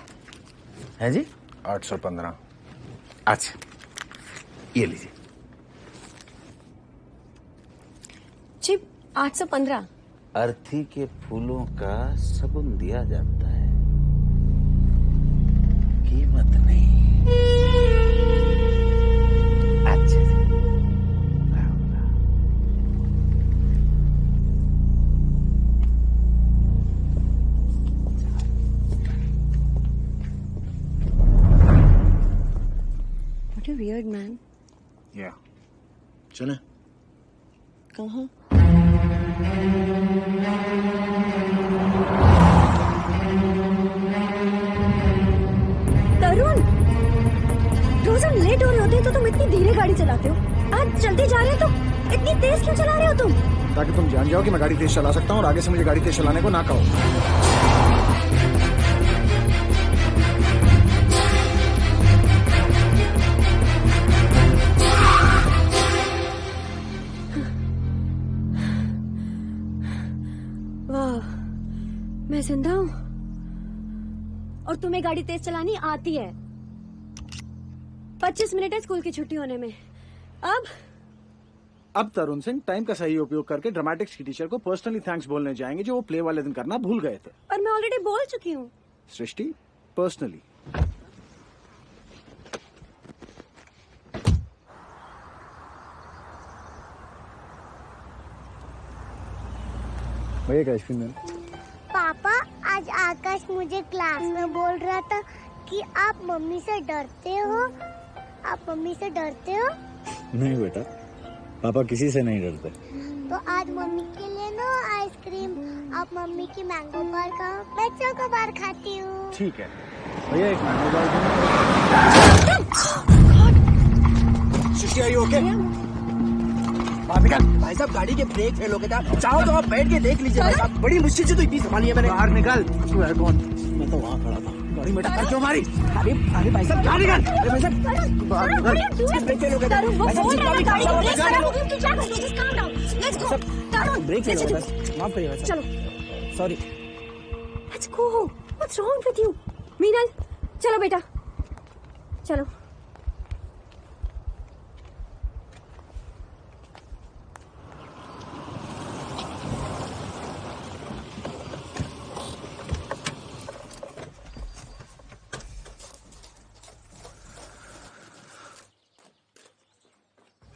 S7: है जी।
S6: 815।
S7: अच्छा ये लीजिए
S18: जी। 815
S7: अर्थी के फूलों का सबून दिया जाता है, कीमत नहीं। अच्छा जी।
S18: What a weird man.
S6: Yeah. चले।
S18: कहाँ? तरुण, रोज हम लेट हो रहे होते हैं तो तुम इतनी धीरे गाड़ी चलाते हो। आज चलते जा रहे हो तो इतनी तेज क्यों चला रहे हो तुम?
S6: ताकि तुम जान जाओ कि मैं गाड़ी तेज चला सकता हूँ और आगे से मुझे गाड़ी तेज चलाने को ना कहो।
S18: वाह, मैं जिंदा हूँ और तुम्हें गाड़ी तेज चलानी आती है। 25 मिनट है स्कूल की छुट्टी होने में।
S5: अब तरुण सिंह टाइम का सही उपयोग करके ड्रामेटिक्स की टीचर को पर्सनली थैंक्स बोलने जाएंगे जो वो प्ले वाले दिन करना भूल गए थे।
S18: और मैं ऑलरेडी बोल चुकी हूँ।
S5: सृष्टि, पर्सनली।
S6: भैया एक आइसक्रीम है।
S15: पापा, आज आकाश मुझे क्लास में बोल रहा था कि आप मम्मी से डरते हो। आप मम्मी से डरते हो?
S6: नहीं बेटा, पापा किसी से नहीं डरते।
S15: तो आज मम्मी के लिए ना आइसक्रीम। आप मम्मी की मैंगो बार खाओ, मैं चोकोबार खाती हूँ।
S6: ठीक है भैया, एक मैंगो बार।
S4: शिष्य, are you okay? भाई साहब गाड़ी के ब्रेक फेल हो गए थे। चाहो तो आप बैठ के देख लीजिए भाई साहब, बड़ी मुश्किल से तो इतनी संभाली है मैंने।
S6: बाहर निकल। तू है कौन? मैं तो वहाँ खड़ा था।
S1: सॉरी बेटा, कर क्यों मारी? अरे अरे भाई साहब गाड़ी निकाल, अरे भाई साहब ब्रेक ले लो बेटा,
S8: तरुण वो बोल रहा है गाड़ी ब्रेक खराब हो गई, तू क्या कर? Just calm down, let's go. Tarun
S1: break ले लो बस, माफ करिए भाई साहब,
S8: चलो
S1: sorry.
S8: let's go. What's wrong with you? Meenal चलो बेटा चलो।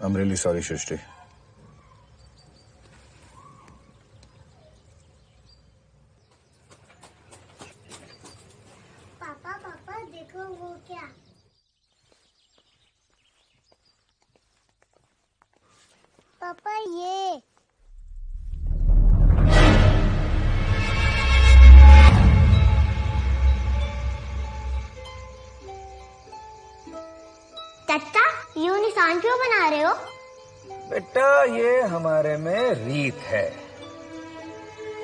S6: I'm really sorry, Shrishti.
S15: पापा पापा देखो वो क्या। पापा ये। चाचा यूं निशान क्यों बना रहे हो?
S1: बेटा ये हमारे में रीत है,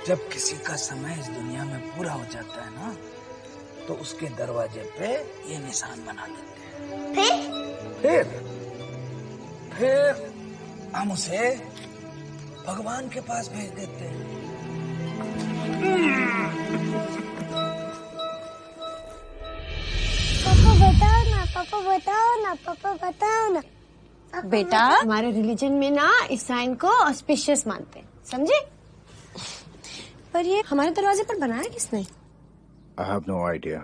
S1: जब किसी का समय इस दुनिया में पूरा हो जाता है ना, तो उसके दरवाजे पे ये निशान बना देते हैं। फिर हम उसे भगवान के पास भेज देते हैं।
S15: पापा बताओ ना, पापा बताओ ना, पापा बताओ ना।
S8: बेटा हमारे रिलीजन में ना इस साइन को ऑस्पिशियस मानते हैं, समझे? पर ये हमारे दरवाजे पर बनाया किसने?
S6: I have no idea.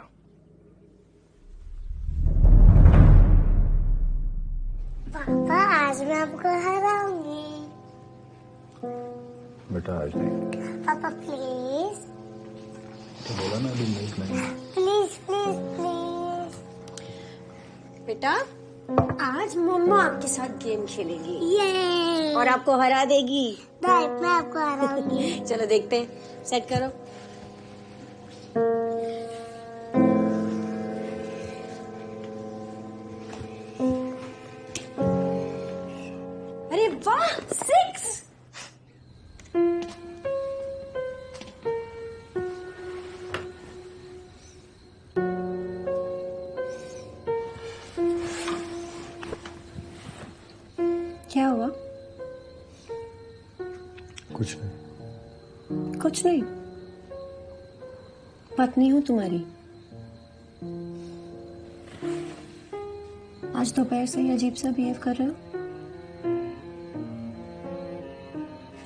S15: पापा आज मैं आपको हराऊंगी।
S6: बेटा आज नहीं।
S15: पापा प्लीज
S6: तो बोला ना अभी नहीं खिलाएंगे।
S15: Please please please.
S8: बेटा आज मम्मा आपके साथ गेम खेलेगी
S15: ये
S8: और आपको हरा देगी।
S15: राइट, मैं आपको हराऊंगी।
S8: चलो देखते हैं, सेट करो। अरे वाह 6। क्या हुआ?
S6: कुछ नहीं।
S8: कुछ नहीं। पत्नी हूँ तुम्हारी। आज दोपहर से ही अजीब सा बिहेव कर रहे हो।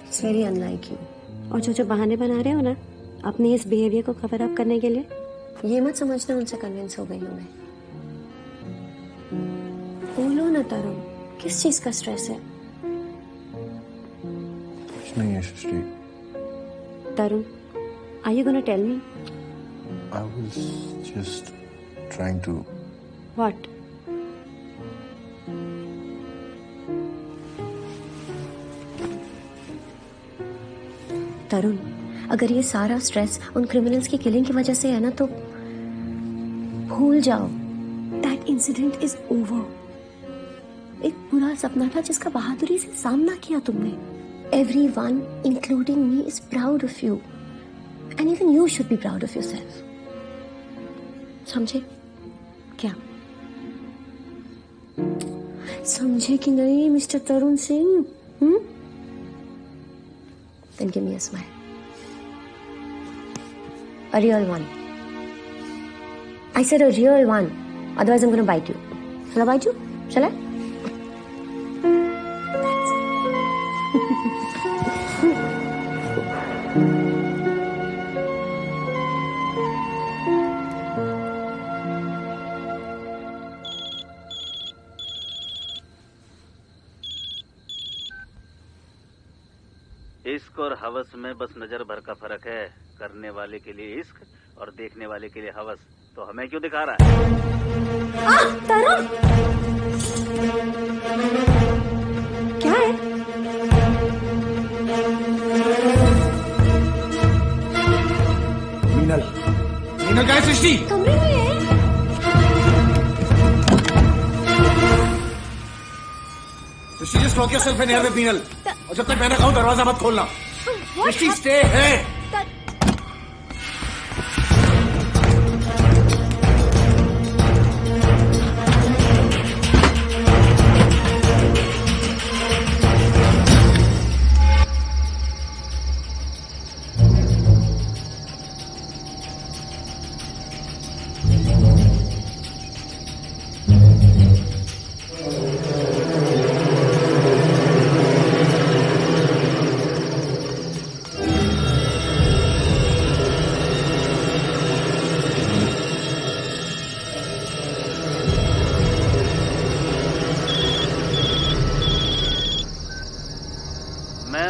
S8: It's very unlike you. और जो बहाने बना रहे हो ना अपने इस बिहेवियर को कवर अप करने के लिए, ये मत समझना उनसे कन्विंस हो गई हूँ मैं। बोलो ना तरुण, किस चीज का स्ट्रेस है?
S6: कुछ नहीं है सृष्टि।
S8: तरुण, are you gonna tell me?
S6: I was just trying to.
S8: What? तरुण, अगर ये सारा स्ट्रेस उन क्रिमिनल्स की किलिंग की वजह से है ना, तो भूल जाओ। That incident is over. एक बुरा सपना था जिसका बहादुरी से सामना किया तुमने। Everyone, including me, is proud of you, and even you should be proud of yourself. समझे क्या? समझे कि नहीं mister Tarun Singh? Then give me a smile. A real one. I said a real one. Otherwise I'm going to bite you. Shall I bite you? Shall I?
S7: इश्क और हवस में बस नजर भर का फर्क है। करने वाले के लिए इश्क और देखने वाले के लिए हवस। तो हमें क्यों दिखा रहा है?
S8: तरुण, क्या है?
S1: मीनल, मीनल क्या है सृष्टि?
S8: कमरे में है।
S1: Srishti just lock yourself in here with Meenal. और जब तक मैं ना कहूं दरवाजा मत खोलना। सृष्टि स्टे है।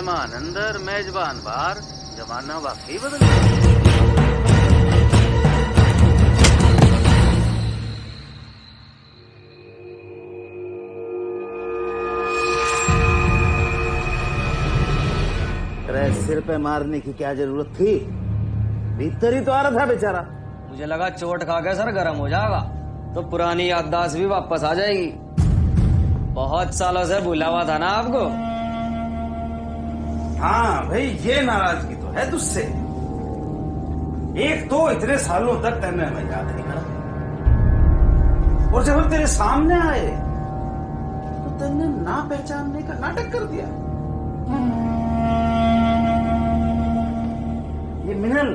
S7: मेहमान अंदर, मेजबान बाहर, जमाना वाकई बदल गया। अरे सिर पे मारने की क्या जरूरत थी? भीतर ही तो आ रहा था बेचारा।
S2: मुझे लगा चोट खा के सर गर्म हो जाएगा तो पुरानी याददाश्त भी वापस आ जाएगी। बहुत सालों से भूला हुआ था ना आपको।
S7: हाँ भाई, ये नाराजगी तो है तुझसे। एक तो इतने सालों तक तेने हमें याद नहीं करा, और जब हम तेरे सामने आए तो तेने ना पहचानने का नाटक कर दिया। ये मिनल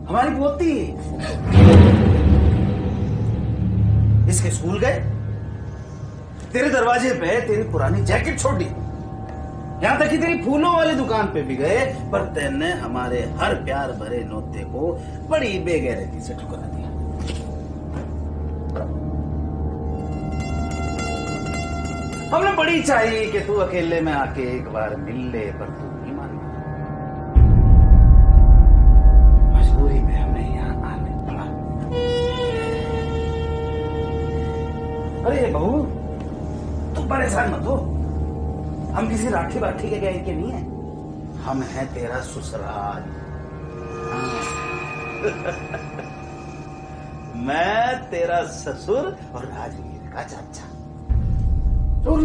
S7: हमारी पोती, इसके स्कूल गए, तेरे दरवाजे पे तेरी पुरानी जैकेट छोड़ दी, यहां तक कि तेरी फूलों वाली दुकान पे भी गए, पर तेने हमारे हर प्यार भरे नोते को बड़ी बेगैरती से ठुकरा दिया। हमने बड़ी चाहिए कि तू अकेले में आके एक बार मिल ले, पर तू नहीं मान। मजबूरी में हमें यहाँ आने पड़ा। अरे बहू, तुम परेशान मत हो, हम किसी राठी बाठी के गए के नहीं है, हम हैं तेरा ससुराल। मैं तेरा ससुर और राजवीर का चाचा। और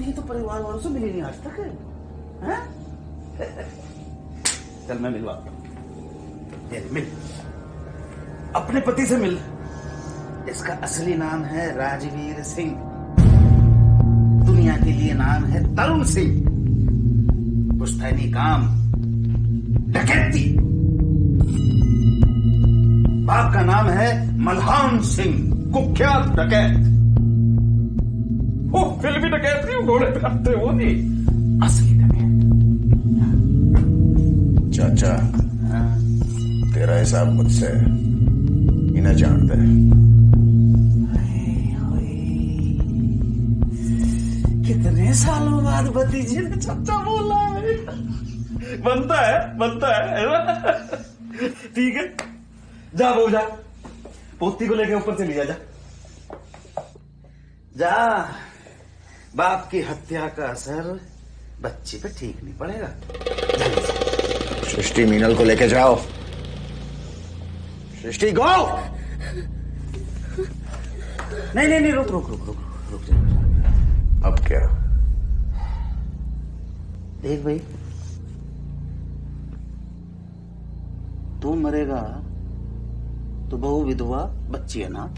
S7: ये तो परिवार वालों से मिली नहीं आज तक है? चल मैं मिलवाता हूं। मिल, अपने पति से मिल। इसका असली नाम है राजवीर सिंह, दुनिया के लिए नाम है तरुण सिंह। पुश्तैनी काम, डकैती। बाप का नाम है मल्हान सिंह, कुख्यात डकैत। वो फिल्मी डकैत नहीं, घोड़े पे आते वो नहीं, असली डकैत।
S6: चाचा, तेरा हिसाब मुझसे इन्हें जानते हैं।
S7: कितने सालों बाद भतीजे ने चाचा बोला है। बनता है ना? ठीक है, जा बहू जा, पोती को लेके ऊपर चली जा। जा, बाप की हत्या का असर बच्ची पे ठीक नहीं पड़ेगा।
S6: सृष्टि, मीनल को लेके जाओ। सृष्टि, गो।
S7: नहीं, रुक जा।
S6: अब क्या?
S7: देख भाई, तू मरेगा तो बहू विधवा, बच्ची अनाथ।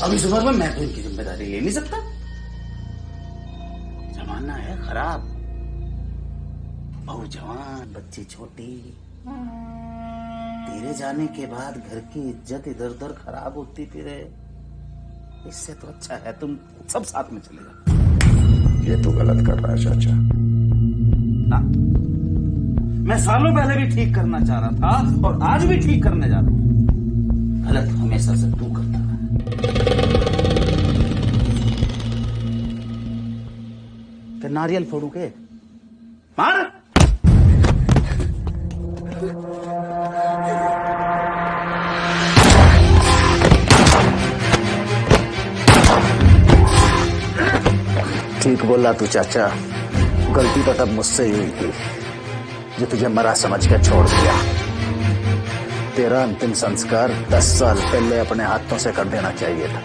S7: अब इस उम्र में मैं तो इनकी जिम्मेदारी ले नहीं सकता। जमाना है खराब, बहू जवान, बच्ची छोटी। तेरे जाने के बाद घर की इज्जत इधर उधर खराब होती फिरे। इससे तो अच्छा है तुम सब साथ में चले जाओ।
S6: ये तू गलत कर रहा है चाचा।
S7: ना, मैं सालों पहले भी ठीक करना चाह रहा था और आज भी ठीक करने जा रहा हूं। गलत हमेशा से तू करता है। तो नारियल फोड़ू के मार।
S6: ठीक बोला तू चाचा, गलती तो तब मुझसे ही हुई थी जो तुझे मरा समझ के छोड़ दिया। तेरा अंतिम संस्कार 10 साल पहले अपने हाथों से कर देना चाहिए था।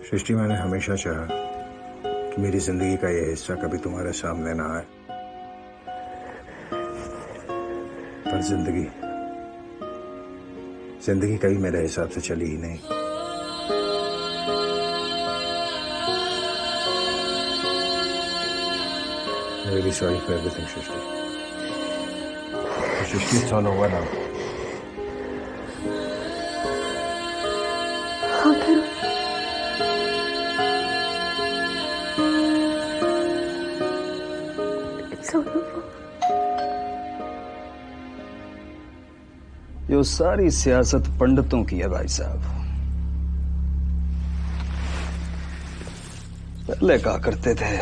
S6: सृष्टि, मैंने हमेशा चाहा कि मेरी जिंदगी का ये हिस्सा कभी तुम्हारे सामने ना आए, पर जिंदगी कभी मेरे हिसाब से चली ही नहीं। Really sorry for everything, Shrishti. Shrishti, it's all over now.
S1: यो सारी सियासत पंडितों की है भाई साहब। पहले कहा करते थे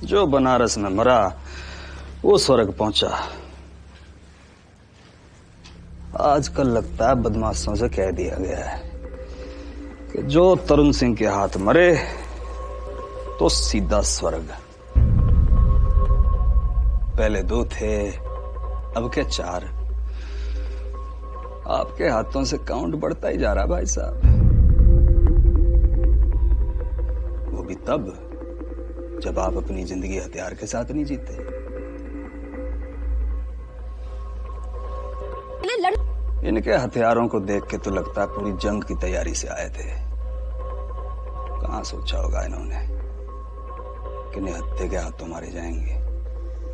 S1: जो बनारस में मरा वो स्वर्ग पहुंचा। आजकल लगता है बदमाशों से कह दिया गया है कि जो तरुण सिंह के हाथ मरे तो सीधा स्वर्ग। पहले 2 थे, अब के 4। आपके हाथों से काउंट बढ़ता ही जा रहा भाई साहब। वो भी तब जब आप अपनी जिंदगी हथियार के साथ नहीं जीते। इनके हथियारों को देख के तो लगता है पूरी जंग की तैयारी से आए थे। कहां सोचा होगा इन्होंने कि निहत्थे के हाथों मारे जाएंगे।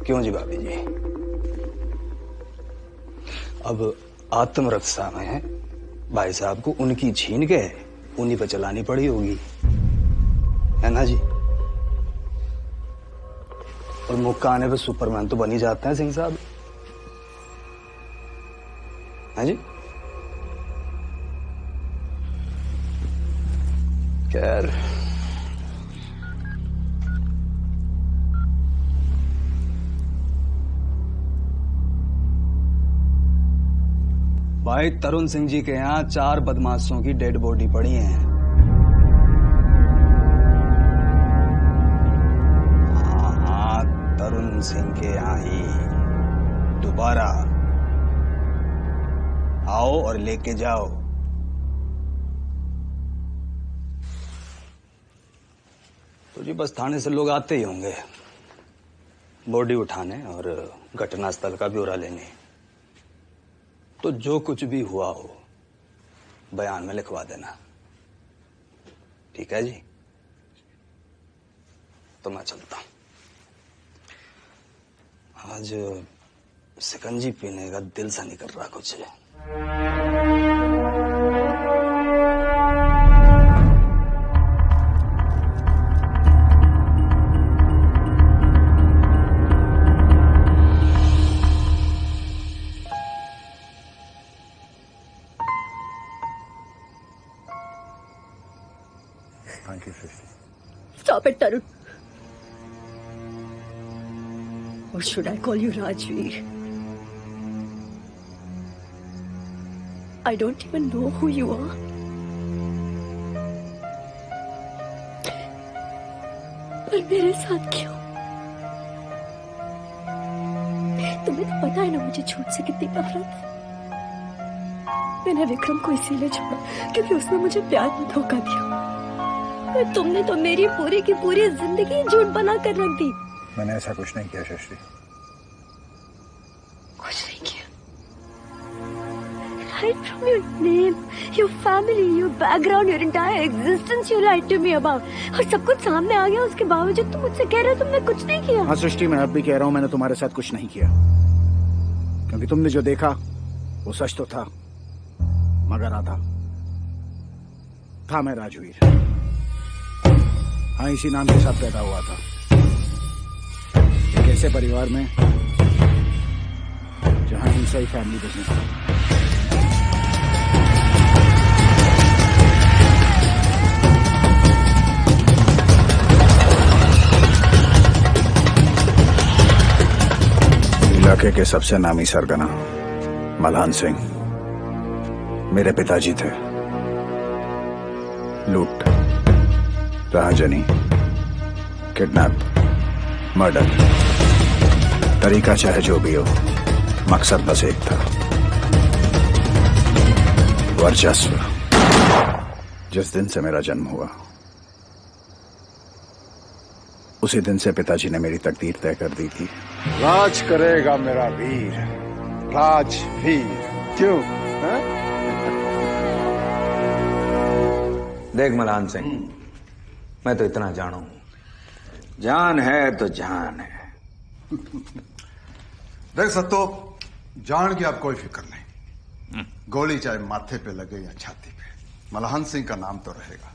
S1: क्यों जी भाभी जी? अब आत्मरक्षा में भाई साहब को उनकी छीन के उन्हीं पे चलानी पड़ी होगी, है ना जी? और मौका आने पे सुपरमैन तो बन ही जाते हैं सिंह साहब, है जी? खैर, भाई तरुण सिंह जी के यहाँ 4 बदमाशों की डेड बॉडी पड़ी है। हाँ, तरुण सिंह के यहाँ ही दोबारा आओ और लेके जाओ। तो जी बस थाने से लोग आते ही होंगे बॉडी उठाने और घटनास्थल का ब्यौरा लेने। तो जो कुछ भी हुआ हो बयान में लिखवा देना, ठीक है जी? तो मैं चलता हूं। आज शिकंजी पीने का दिल सा नहीं कर रहा कुछ।
S6: Thank you, Shrishti.
S8: Stop it, Tarun. Or should I call you Rajveer? I don't even know who you are. पर मेरे साथ क्यों? तुम्हें तो पता है ना मुझे झूठ से कितनी नफरत है। मैंने विक्रम को इसीलिए छोड़ा क्योंकि उसने मुझे प्यार में धोखा दिया। तुमने तो मेरी पूरी की पूरी जिंदगी झूठ बना कर रख दी।
S6: मैंने ऐसा कुछ नहीं किया सृष्टि।
S8: कुछ नहीं किया। Right from your name, your family, your background, your entire existence, you lied to me about. और सब कुछ सामने आ गया, उसके बावजूद तुम मुझसे कह रहे हो तुमने कुछ नहीं किया।
S6: हाँ सृष्टि, मैं अब भी कह रहा हूँ मैंने तुम्हारे साथ कुछ नहीं किया, क्योंकि तुमने जो देखा वो सच तो था, मगर आधा था। मैं राजवीर, हाँ इसी नाम के साथ पैदा हुआ था, एक ऐसे परिवार में जहां हिंसा ही फैमिली बिजनेस था। इलाके के सबसे नामी सरगना मल्हान सिंह मेरे पिताजी थे। लूट, राहजनी, किडनैप, मर्डर, तरीका चाहे जो भी हो, मकसद बस एक था, वर्चस्व। जिस दिन से मेरा जन्म हुआ उसी दिन से पिताजी ने मेरी तकदीर तय कर दी थी। राज करेगा मेरा वीर, राजवीर। क्यों?
S7: देख मल्हान सिंह, मैं तो इतना जानू, जान है तो जान है।
S10: देख सत्तो, जान की आप कोई फिक्र नहीं। गोली चाहे माथे पे लगे या छाती पे, मल्हान सिंह का नाम तो रहेगा।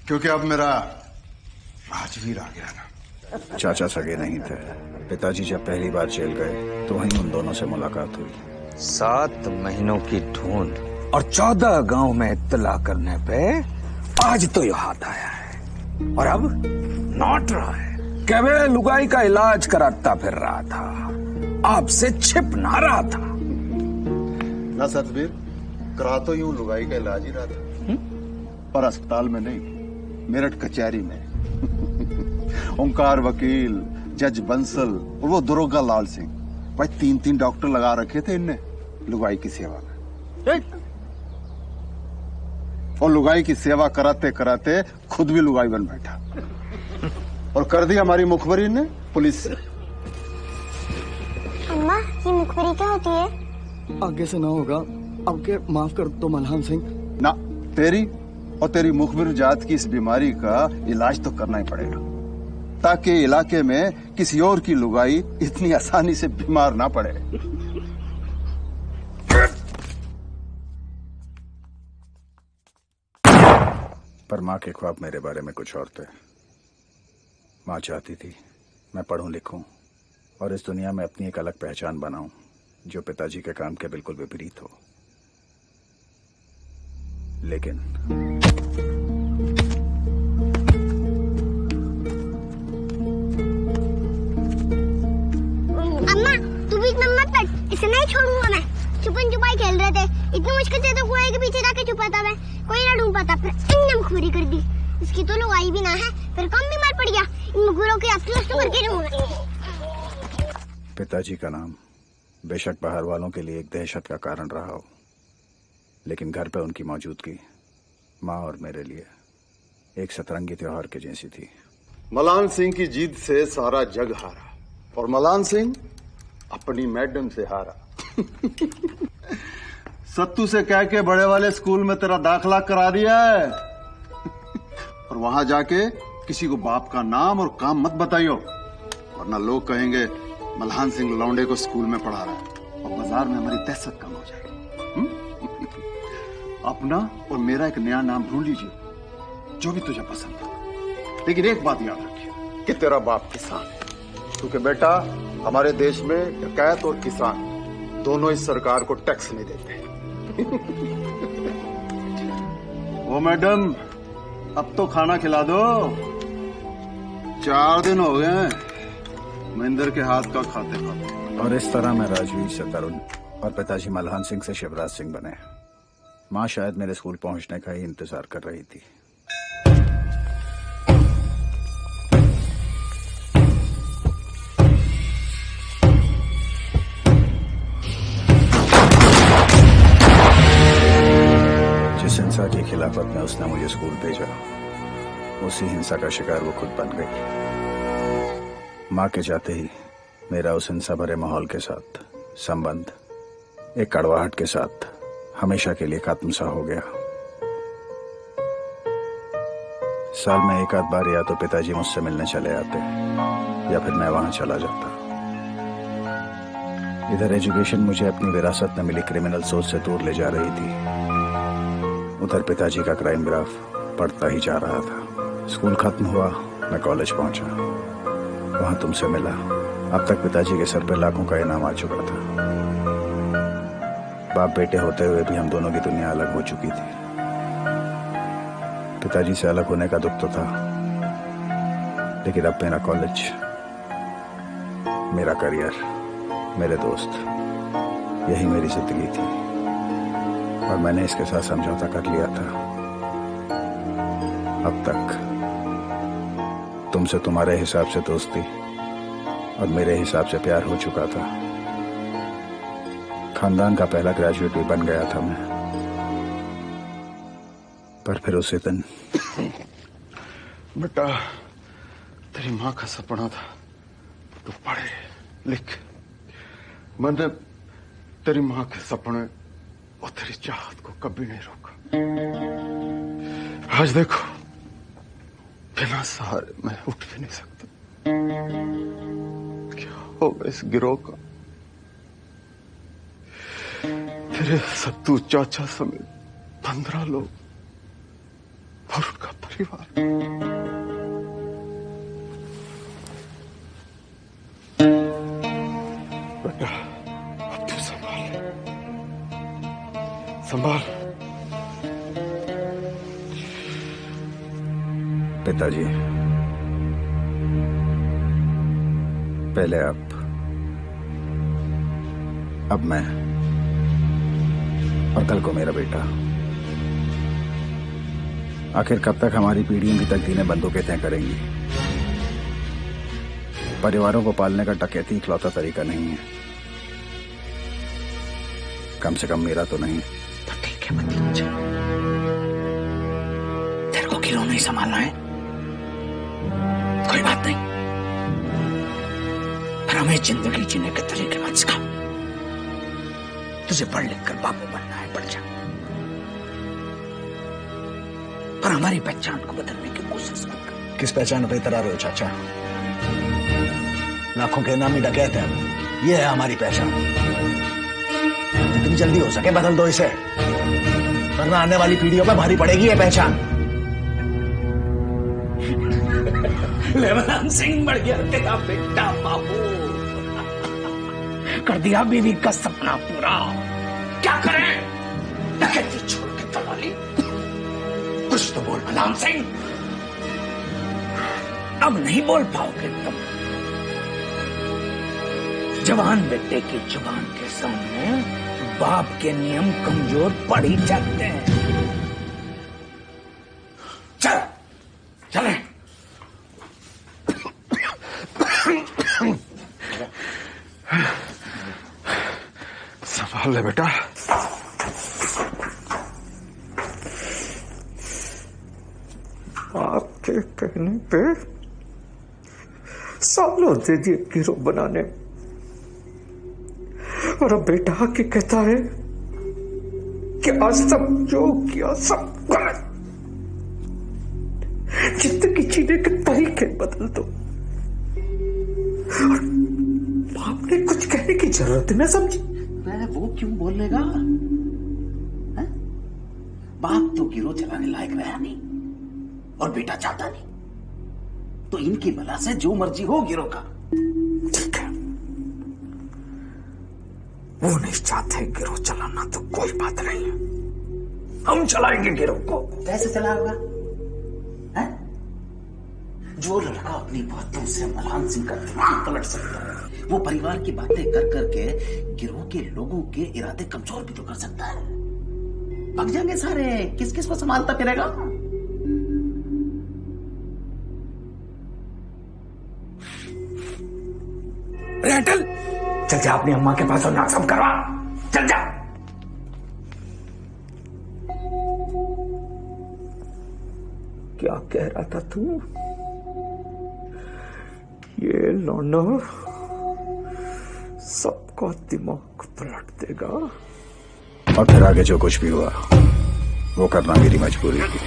S10: क्योंकि अब मेरा राजवीर आ गया ना।
S6: चाचा सगे नहीं थे। पिताजी जब पहली बार जेल गए तो वहीं उन दोनों से मुलाकात हुई।
S7: 7 महीनों की ढूंढ और 14 गांव में इत्तला करने पे आज तो ये हाथ आया है। और अब नौट रहा है कि वे लुगाई का इलाज कराता फिर रहा था, आपसे छिप ना रहा था।
S10: ना सतबीर, करा तो यूं लुगाई का इलाज ही रहा था, पर अस्पताल में नहीं, मेरठ कचहरी में। ओंकार वकील, जज बंसल और वो दरोगा लाल सिंह, भाई 3-3 डॉक्टर लगा रखे थे इनने लुगाई की सेवा में। और लुगाई की सेवा कराते कराते खुद भी लुगाई बन बैठा और कर दी हमारी मुखबरी ने पुलिस से।
S15: अम्मा, ये मुखबरी क्या होती है?
S5: आगे से ना होगा, अब के माफ कर दो मल्हान सिंह।
S10: ना, तेरी और तेरी मुखबिर जात की इस बीमारी का इलाज तो करना ही पड़ेगा, ताकि इलाके में किसी और की लुगाई इतनी आसानी से बीमार ना पड़े।
S6: पर माँ के ख्वाब मेरे बारे में कुछ और थे। माँ चाहती थी मैं पढ़ूं लिखूं और इस दुनिया में अपनी एक अलग पहचान बनाऊं, जो पिताजी के काम के बिल्कुल विपरीत हो। लेकिन
S15: अम्मा, तू बीच में मत लड़, इसे नहीं छोड़ूंगा मैं। छुपन छुपाई खेल रहे थे, इतनी मुश्किल से तो कुएं के पीछे जाके छुपा था मैं, कोई ना ढूंढ पाता, फिर इनने मुखबरी कर दी। इसकी तो लुगाई भी ना है, फिर कम बीमार पड़ गया। इन मुखबरों की अफसोस तो करके रहूंगा।
S6: पिताजी का नाम बेशक बाहर वालों के लिए एक दहशत का कारण रहा हो, लेकिन घर पे उनकी मौजूदगी माँ और मेरे लिए एक सतरंगी त्योहार के जैसी थी।
S10: मल्हान सिंह की जीत से सारा जग हारा और मल्हान सिंह अपनी मैडम से हारा। सत्तू से कह के बड़े वाले स्कूल में तेरा दाखला करा दिया है और वहां जाके किसी को बाप का नाम और काम मत बताइयो, वरना लोग कहेंगे मल्हान सिंह लौंडे को स्कूल में पढ़ा रहा है और बाजार में हमारी दहशत कम हो जाएगी। अपना और मेरा एक नया नाम ढूंढ लीजिए, जो भी तुझे पसंद हो। लेकिन एक बात याद रखिए कि तेरा बाप किसान है, क्योंकि बेटा हमारे देश में डकैत और किसान दोनों इस सरकार को टैक्स नहीं देते। वो मैडम, अब तो खाना खिला दो, 4 दिन हो गए महेंद्र के हाथ का खाते खाते।
S6: और इस तरह मैं राजवीर से तरुण और पिताजी मल्हान सिंह से शिवराज सिंह बने। माँ शायद मेरे स्कूल पहुंचने का ही इंतजार कर रही थी। जिस हिंसा के खिलाफ अपने उसने मुझे स्कूल भेजा, उसी हिंसा का शिकार वो खुद बन गई। माँ के जाते ही मेरा उस हिंसा भरे माहौल के साथ संबंध एक कड़वाहट के साथ हमेशा के लिए खत्म सा हो गया। साल में एक आध बार या तो पिताजी मुझसे मिलने चले आते या फिर मैं वहां चला जाता। इधर एजुकेशन मुझे अपनी विरासत में मिली क्रिमिनल सोच से दूर ले जा रही थी, उधर पिताजी का क्राइम ग्राफ बढ़ता ही जा रहा था। स्कूल खत्म हुआ, मैं कॉलेज पहुंचा, वहां तुमसे मिला। अब तक पिताजी के सर पे लाखों का इनाम आ चुका था। बाप बेटे होते हुए भी हम दोनों की दुनिया अलग हो चुकी थी। पिताजी से अलग होने का दुख तो था, लेकिन अब मेरा कॉलेज, मेरा करियर मेरे दोस्त, यही मेरी जिंदगी थी और मैंने इसके साथ समझौता कर लिया था। अब तक तुमसे तुम्हारे हिसाब से दोस्ती और मेरे हिसाब से प्यार हो चुका था। खानदान का पहला ग्रेजुएट भी बन गया था मैं, पर फिर उसी दिन
S10: बेटा, तेरी माँ का सपना था तू पढ़े लिख। मैंने तेरी माँ के सपने और तेरी चाहत को कभी नहीं रोका। आज देखो, बिना सहारे मैं उठ भी नहीं सकता। क्या होगा इस गिरोह का? तेरे सत्तू चाचा समेत 15 लोग और उनका परिवार। बेटा, अब तू संभाल।
S6: पिताजी, पहले अब मैं और कल को मेरा बेटा। आखिर कब तक हमारी पीढ़ियों की तकदीरें बंदूकें तय करेंगी? परिवारों को पालने का डकैती इकलौता तरीका नहीं है, कम से कम मेरा तो नहीं।
S12: तो ठीक है मतलब, तेरे को गिरोह नहीं संभालना है, कोई बात नहीं, पर हमें जिंदगी जीने के तरीके मत सिखा। तुझे पढ़ लिख कर बाबू बनना है, पढ़ जा, पर हमारी पहचान को बदलने की कोशिश मत कर।
S6: किस पहचान पे इतरा रहे हो चाचा? लाखों के नामी डकैत हैं, ये है हमारी पहचान। जितनी जल्दी हो सके बदल दो इसे, वरना आने वाली पीढ़ियों पर भारी पड़ेगी ये पहचान।
S12: लेवलान सिंह मर गया तेरा बेटा बाबू, कर दिया बीवी का सपना पूरा। क्या करें? डकैती छोड़ के दलाली। कुछ तो बोल मलाम सिंह, अब नहीं बोल पाओगे तुम। जवान बेटे की जुबान के सामने बाप के नियम कमजोर पड़ ही जाते हैं। चल चले।
S10: संभाल ले बेटा।
S12: आपके कहने पे सालों दे दिए गिरोह बनाने, और अब बेटा आके कहता है कि आज सब जो किया सब गलत। जिंदगी जीने के तरीके बदल दो। और बाप ने कुछ कहने की जरूरत न समझी।
S7: मैं वो क्यों बोलेगा? बाप तो गिरोह चलाने लायक रहा नहीं और बेटा चाहता नहीं, तो इनकी बला से जो मर्जी हो गिरोह का।
S12: ठीक है, वो नहीं चाहते गिरोह चलाना तो कोई बात नहीं है, हम चलाएंगे गिरोह को।
S7: कैसे चलाएगा? जो लड़का अपनी बातों से मलान सिंह का दिमाग पलट सकता है, वो परिवार की बातें कर करके गिरोह के लोगों के इरादे कमजोर भी तो कर सकता है। पक जाएंगे सारे, किस किस को संभालता फिरेगा?
S12: रेटल, चल जा अपनी अम्मा के पास और नाक सब करवा। चल जा। क्या कह रहा था तू? ये लौंडा सबका दिमाग पलट देगा।
S6: और फिर आगे जो कुछ भी हुआ वो करना मेरी मजबूरी थी।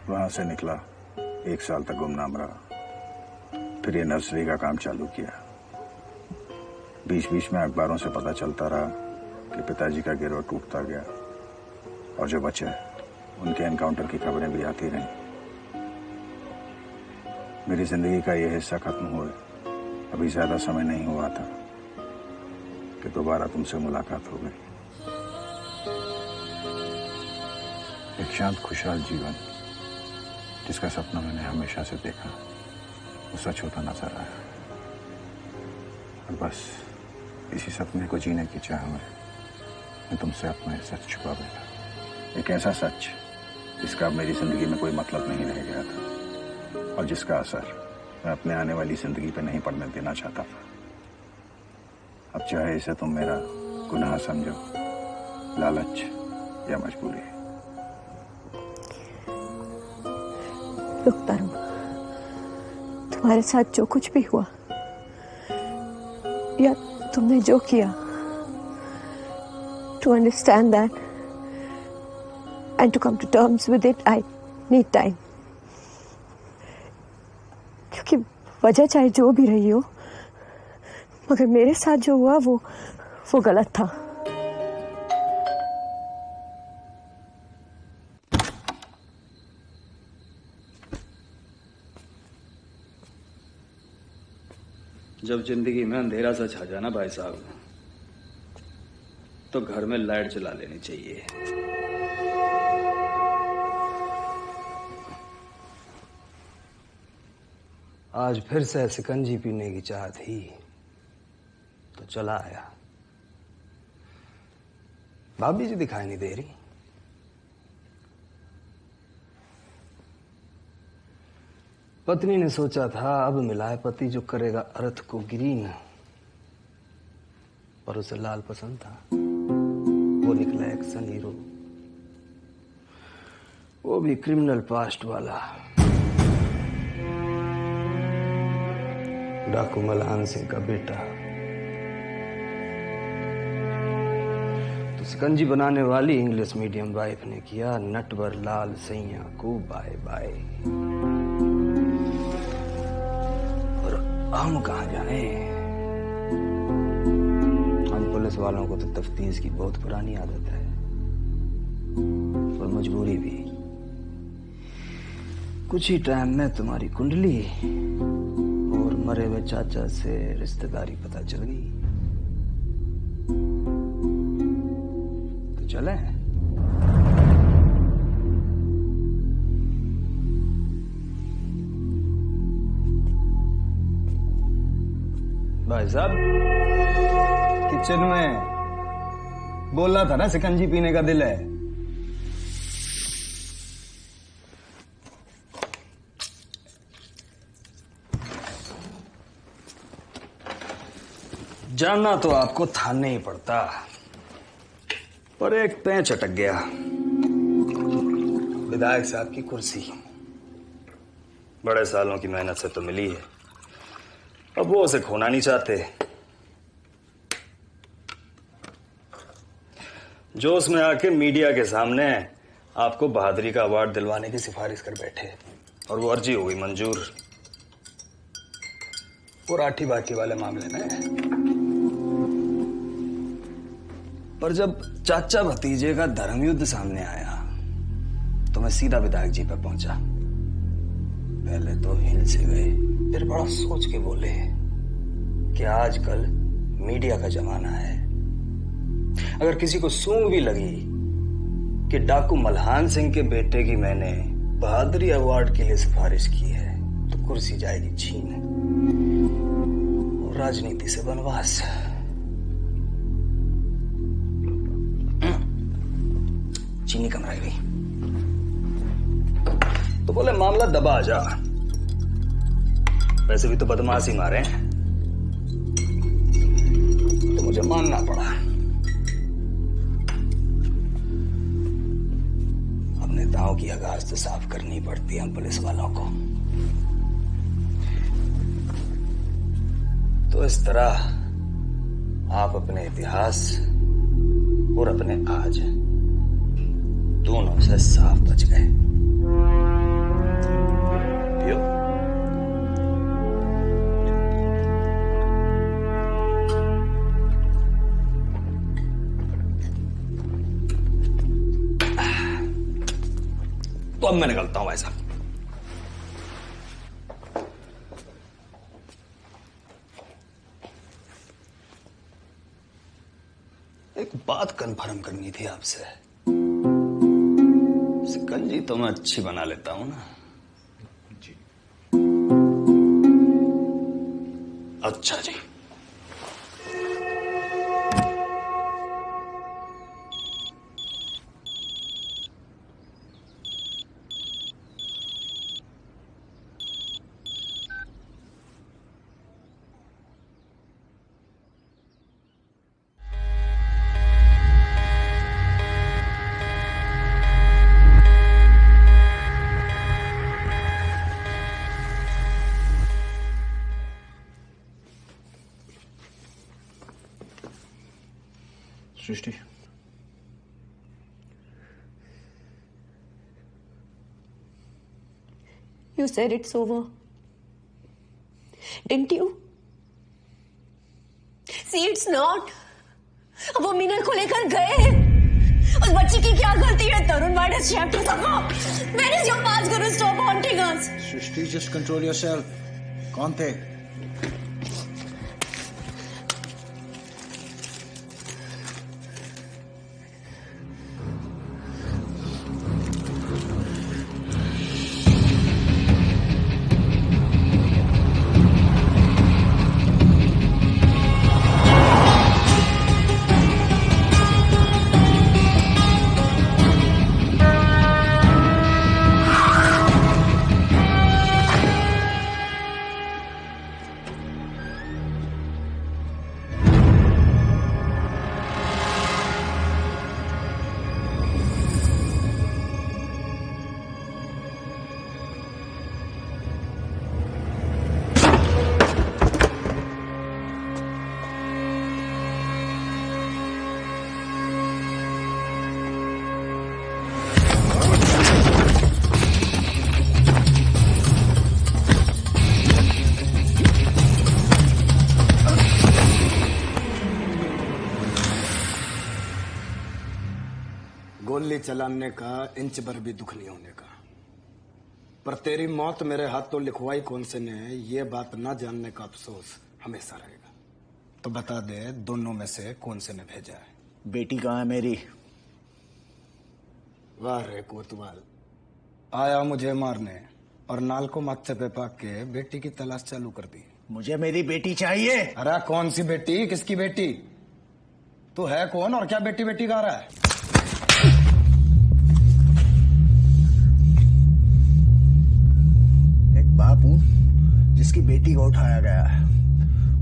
S6: वहां से निकला, 1 साल तक गुमनाम रहा, फिर ये नर्सरी का काम चालू किया। बीच बीच में अखबारों से पता चलता रहा कि पिताजी का गिरोह टूटता गया और जो बचे उनके एनकाउंटर की खबरें भी आती रहीं। मेरी जिंदगी का यह हिस्सा खत्म हुए अभी ज्यादा समय नहीं हुआ था कि दोबारा तुमसे मुलाकात हो गई। एक शांत खुशहाल जीवन जिसका सपना मैंने हमेशा से देखा वो सच होता नजर आया। और बस इसी सपने को जीने की चाह में मैं तुमसे अपना सच छुपा बैठा। एक ऐसा सच जिसका अब मेरी जिंदगी में कोई मतलब नहीं रह गया था और जिसका असर मैं अपने आने वाली जिंदगी पे नहीं पड़ने देना चाहता था। अब चाहे इसे तुम मेरा गुनाह समझो, लालच या मजबूरी।
S14: रुक तरुण, तुम्हारे साथ जो कुछ भी हुआ या तुमने जो किया, to understand that and to come to terms with it, I need time. क्योंकि वजह चाहे जो भी रही हो, मगर मेरे साथ जो हुआ वो गलत था।
S1: जब जिंदगी में अंधेरा सा छा जाना भाई साहब, तो घर में लाइट जला लेनी चाहिए। आज फिर से शिकंजी पीने की चाह थी तो चला आया। भाभी जी दिखाई नहीं दे रही। पत्नी ने सोचा था अब मिला है पति जो करेगा अर्थ को ग्रीन, पर उसे लाल पसंद था। वो निकला एक्शन हीरो, वो भी क्रिमिनल पास्ट वाला। डाकू मल्हान सिंह का बेटा। तो शिकंजी बनाने वाली इंग्लिश मीडियम वाइफ ने किया नटवर लाल सैया को बाय बाय। और हम कहां जाएं? हम पुलिस वालों को तो तफ्तीश की बहुत पुरानी आदत है और मजबूरी भी। कुछ ही टाइम में तुम्हारी कुंडली और मरे हुए चाचा से रिश्तेदारी पता चल गई। तो चले भाई साहब, किचन में बोला था ना शिकंजी पीने का दिल है। जानना तो आपको था नहीं पड़ता, पर एक पैंच अटक गया। विधायक साहब की कुर्सी बड़े सालों की मेहनत से तो मिली है, अब वो उसे खोना नहीं चाहते। जो उसमें आके मीडिया के सामने आपको बहादुरी का अवार्ड दिलवाने की सिफारिश कर बैठे और वो अर्जी हो गई मंजूर। वो राठी बाठी वाले मामले में। पर जब चाचा भतीजे का धर्म युद्ध सामने आया तो मैं सीधा विधायक जी पर पहुंचा। पहले तो हिल से गए, फिर बड़ा सोच के बोले कि आजकल मीडिया का जमाना है। अगर किसी को सूंघ भी लगी कि डाकू मल्हान सिंह के बेटे की मैंने बहादुरी अवार्ड के लिए सिफारिश की है तो कुर्सी जाएगी छीन और राजनीति से वनवास। चीनी कम रह गई तो बोले मामला दबा जा। वैसे भी तो बदमाशी मारे हैं तो मुझे मानना पड़ा। अब नेताओं की आगाज तो साफ करनी पड़ती है हम पुलिस वालों को। तो इस तरह आप अपने इतिहास और अपने आज दोनों से साफ बच गए। तो अब मैं निकलता हूं भाई साहब। एक बात कंफर्म करनी थी आपसे। शिकंजी तो मैं अच्छी बना लेता हूं ना जी। अच्छा जी।
S6: सृष्टि,
S14: You said it's over. Didn't you? See, it's not. अब वो मीनल को लेकर गए। उस बच्ची की क्या गलती है तरुण? Why does she have to suffer? When is your past going to stop haunting us?
S6: Srishti, just control yourself. कौन थे?
S1: गोली चलाने का इंच भर भी दुख नहीं होने का, पर तेरी मौत मेरे हाथों लिखवाई कौन से ने, ये बात ना जानने का अफसोस हमेशा रहेगा। तो बता दे, दोनों में से कौन से ने भेजा है?
S6: बेटी कहाँ है मेरी?
S1: वाह रे कोतवाल, आया मुझे मारने और नाल को माथे पे पाक के बेटी की तलाश चालू कर दी।
S6: मुझे मेरी बेटी चाहिए।
S1: अरे कौन सी बेटी? किसकी बेटी? तू है कौन और क्या बेटी बेटी गा रहा है?
S6: बाप हूं जिसकी बेटी को उठाया गया है।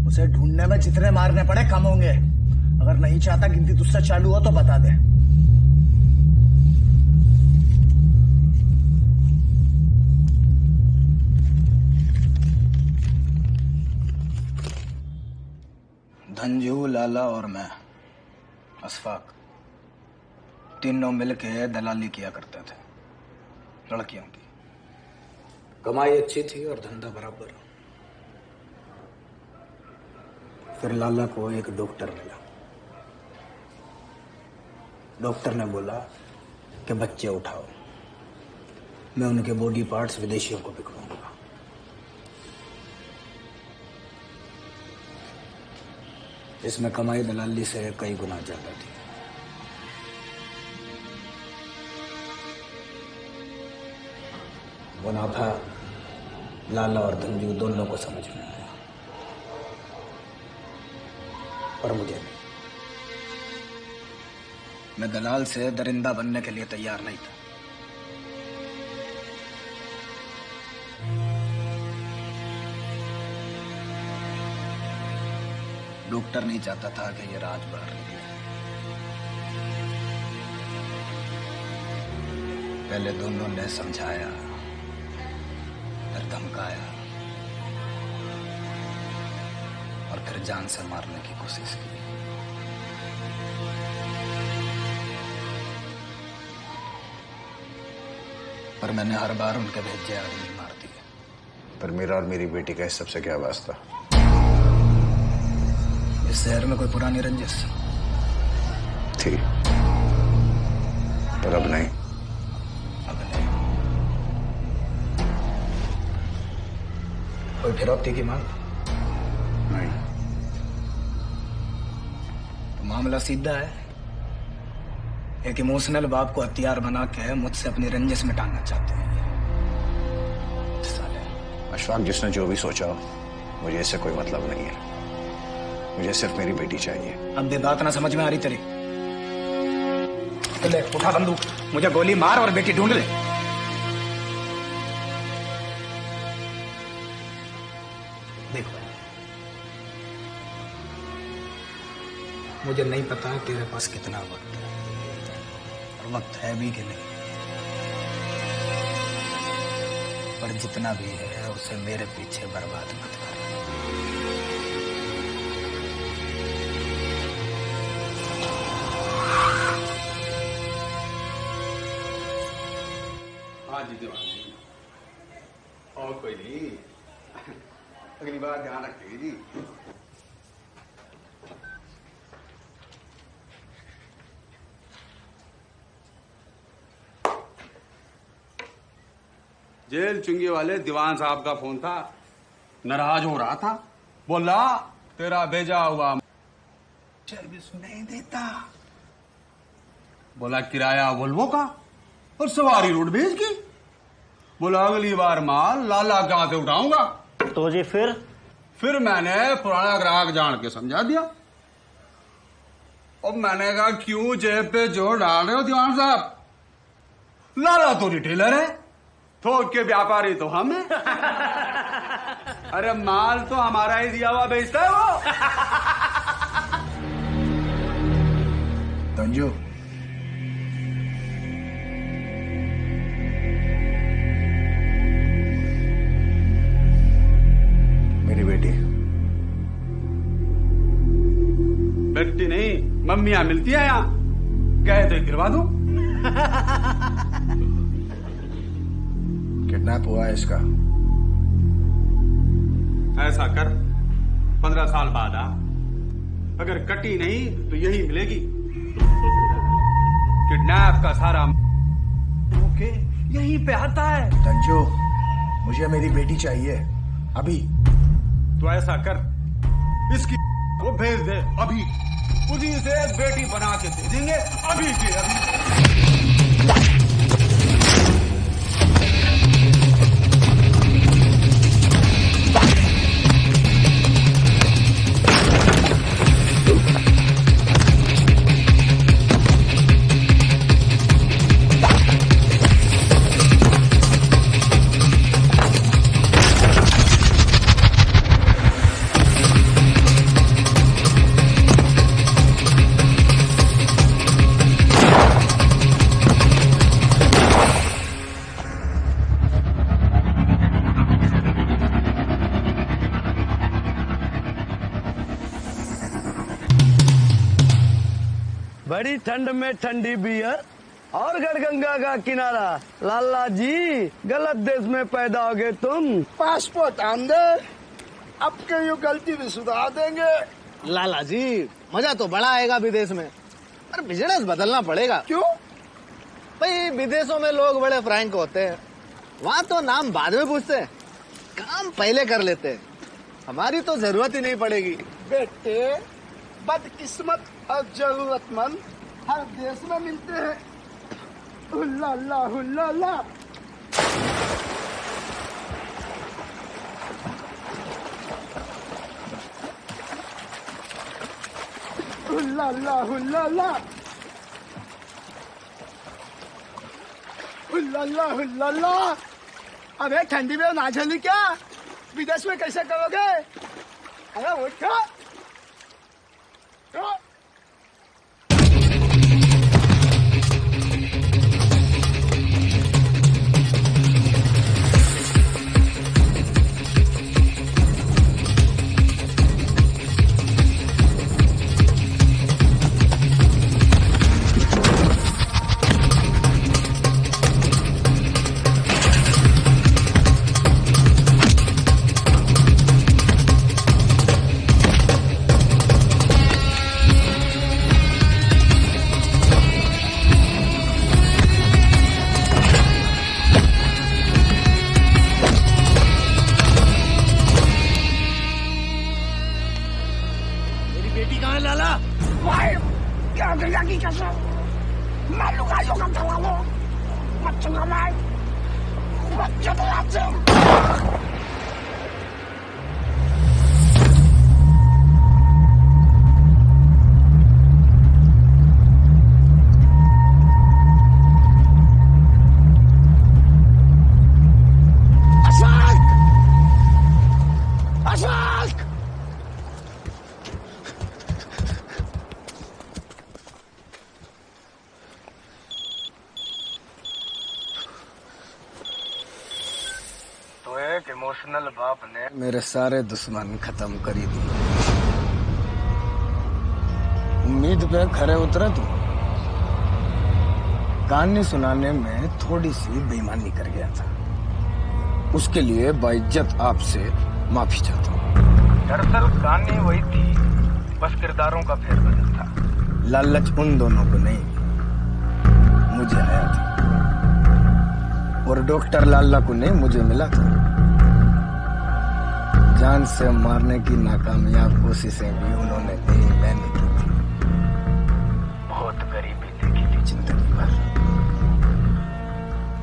S6: उसे ढूंढने में जितने मारने पड़े कम होंगे। अगर नहीं चाहता गिनती तुझसे चालू हो तो बता दे।
S1: धनजू, लाला और मैं, अशफाक, तीनों मिलके दलाली किया करते थे लड़कियों की। कमाई अच्छी थी और धंधा बराबर। फिर लाला को एक डॉक्टर मिला। डॉक्टर ने बोला कि बच्चे उठाओ, मैं उनके बॉडी पार्ट्स विदेशियों को बिकवाऊंगा। इसमें कमाई दलाली से कई गुना ज्यादा थी। मुनाफा लाला और धनजू दोनों को समझ में आया, पर मुझे नहीं। मैं दलाल से दरिंदा बनने के लिए तैयार नहीं था। डॉक्टर नहीं चाहता था कि ये राज बाहर निकले। पहले दोनों ने समझाया, फिर धमकाया और फिर जान से मारने की कोशिश की। पर मैंने हर बार उनके भेजे आदमी मार दिए।
S6: पर मेरा और मेरी बेटी का इस सबसे क्या वास्ता?
S1: इस शहर में कोई पुरानी रंजिश
S6: थी, पर अब नहीं।
S1: अब नहीं।
S4: कोई फिरौती की मांग?
S6: नहीं।
S4: तो मामला सीधा है। एक इमोशनल बाप को हथियार बना के मुझसे अपनी रंजिश मिटाना चाहते हैं।
S6: अशफाक, जिसने जो भी सोचा हो, मुझे इससे कोई मतलब नहीं है। मुझे सिर्फ मेरी बेटी चाहिए।
S4: अब दे बात ना समझ में आ रही तेरी तो ले उठा बंदूक, मुझे गोली मार और बेटी ढूंढ ले। देखो मुझे नहीं पता तेरे पास कितना वक्त है और वक्त है भी कि नहीं, पर जितना भी है उसे मेरे पीछे बर्बाद मत कर।
S6: हाँ जी दीवान जी, और कोई नहीं, अगली बार ध्यान रखिए जी।
S7: जेल चुंगी वाले दीवान साहब का फोन था, नाराज हो रहा था, बोला तेरा भेजा हुआ सर्विस नहीं देता। बोला किराया वोल्वो का और सवारी रोड भेज की। बोला अगली बार माल लाला कहां से उठाऊंगा।
S20: तो जी
S7: फिर मैंने पुराना ग्राहक जान के समझा दिया। अब मैंने कहा क्यों जेब पे जोर डाल रहे हो दीवान साहब, लाला तो रिटेलर है, थोक के व्यापारी तो हम हैं। अरे माल तो हमारा ही दिया हुआ बेचता है वो।
S6: तंजू, मेरी बेटी।
S7: बेटी नहीं, मम्मियां मिलती है यहाँ, कहे तो गिरवा दो।
S6: किडनैप हुआ है इसका।
S7: ऐसा कर 15 साल बाद आ, अगर कटी नहीं तो यही मिलेगी। किडनैप का सारा ओके यहीं पे आता है।
S6: तंजू, मुझे मेरी बेटी चाहिए अभी।
S7: तो ऐसा कर, इसकी वो भेज दे अभी, उसी से बेटी बना के दे देंगे अभी के अभी।
S2: बड़ी ठंड में ठंडी बियर और गढ़गंगा का किनारा। लाला जी, गलत देश में पैदा हो गए तुम।
S23: पासपोर्ट आमदे, अब के यू गलती भी सुधार देंगे।
S13: लाला जी, मजा तो बड़ा आएगा विदेश में, पर बिजनेस बदलना पड़ेगा।
S23: क्यों?
S13: भाई विदेशों में लोग बड़े फ्रैंक होते हैं, वहाँ तो नाम बाद में पूछते हैं, काम पहले कर लेते हैं। हमारी तो जरूरत ही नहीं पड़ेगी।
S23: बेटे, बदकिस्मत और जरूरतमंद हर देश में मिलते हैं। हुल्ला हुल्ला। हुल्ला हुल्ला। हुल्ला। अबे ठंडी में ना चली क्या? विदेश में कैसे करोगे? अरे उठो।
S4: तो एक इमोशनल बाप ने मेरे सारे दुश्मन खत्म करी दिए। उम्मीद पे खरे उतरा तू। कहानी सुनाने में थोड़ी सी बेईमानी कर गया था, उसके लिए बाइज्जत आपसे माफी चाहता हूँ। दरअसल कहानी वही थी, बस किरदारों का फेरबदल था। लालच उन दोनों को नहीं, मुझे आया था, और डॉक्टर लाला को नहीं, मुझे मिला था। जान से मारने की नाकामयाब कोशिशें भी उन्होंने दी, मैंने की थी। बहुत गरीबी देखी थी जिंदगी भर।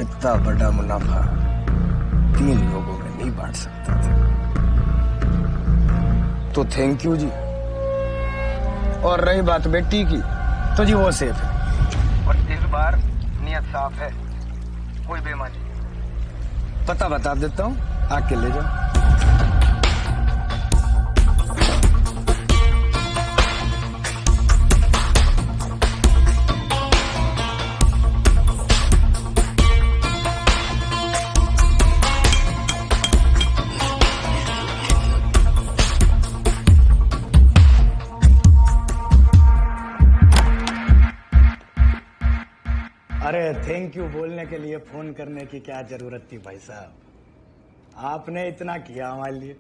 S4: इतना बड़ा मुनाफा 3 लोगों में नहीं बांट सकता था। तो थैंक यू जी। और रही बात बेटी की, तो जी वो सेफ है, और इस बार नियत साफ है, कोई बेईमानी नहीं। पता बता देता हूँ, आके ले जाओ। अरे थैंक यू बोलने के लिए फोन करने की क्या जरूरत थी भाई साहब, आपने इतना किया हमारे लिए,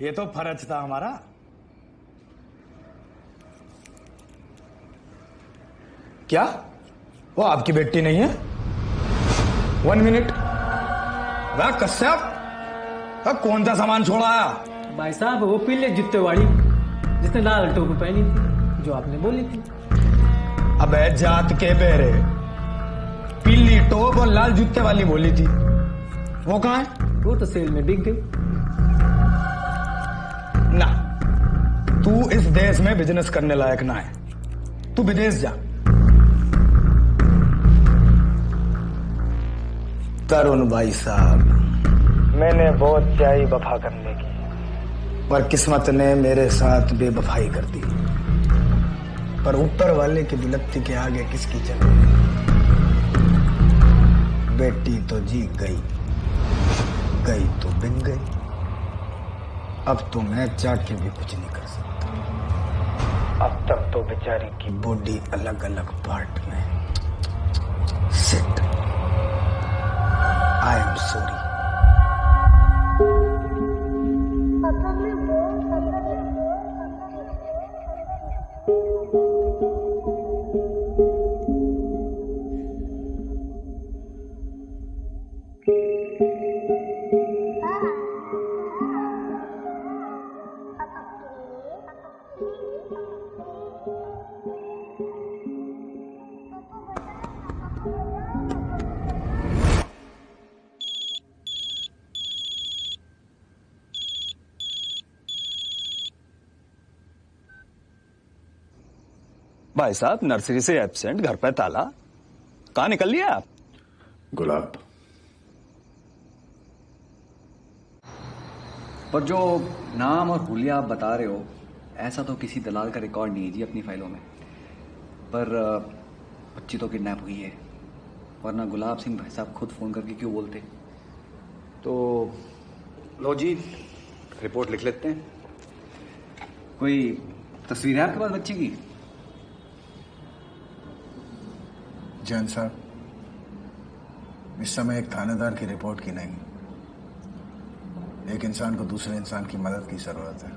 S4: ये तो फर्ज था हमारा। क्या वो आपकी बेटी नहीं है? 1 मिनट, वह कश्यप कौन सा सामान छोड़ा है?
S20: भाई साहब वो पीले जूते वाली जिसने लाल टोपी पहनी थी, जो आपने बोली थी।
S4: अबे जात के बेरे, पीली टोप और लाल जूते वाली बोली थी, वो कहाँ है?
S20: वो तो सेल में बिक गई।
S4: ना, तू इस देश में बिजनेस करने लायक ना है, तू विदेश जा। तरुण भाई साहब, मैंने बहुत चाही वफा करने की, पर किस्मत ने मेरे साथ बेवफाई कर दी। पर ऊपर वाले की विलप्ति के आगे किसकी चले? बेटी तो जी गई, गई तो बिक गई। अब तो मैं चाह के भी कुछ नहीं कर सकता। अब तक तो बेचारी की बॉडी अलग अलग पार्ट में। Sit, I am sorry.
S1: भाई साहब नर्सरी से एब्सेंट, घर पे ताला, कहाँ निकल लिया आप?
S6: गुलाब,
S2: पर जो नाम और हुलिया आप बता रहे हो, ऐसा तो किसी दलाल का रिकॉर्ड नहीं है जी अपनी फाइलों में। पर बच्ची तो किडनैप हुई है, वरना गुलाब सिंह भाई साहब खुद फोन करके क्यों बोलते? तो लो जी, रिपोर्ट लिख लेते हैं। कोई तस्वीर है आपके पास बच्ची की?
S6: जैन साहब, इस समय एक थानेदार की रिपोर्ट की नहीं, एक इंसान को दूसरे इंसान की मदद की जरूरत है।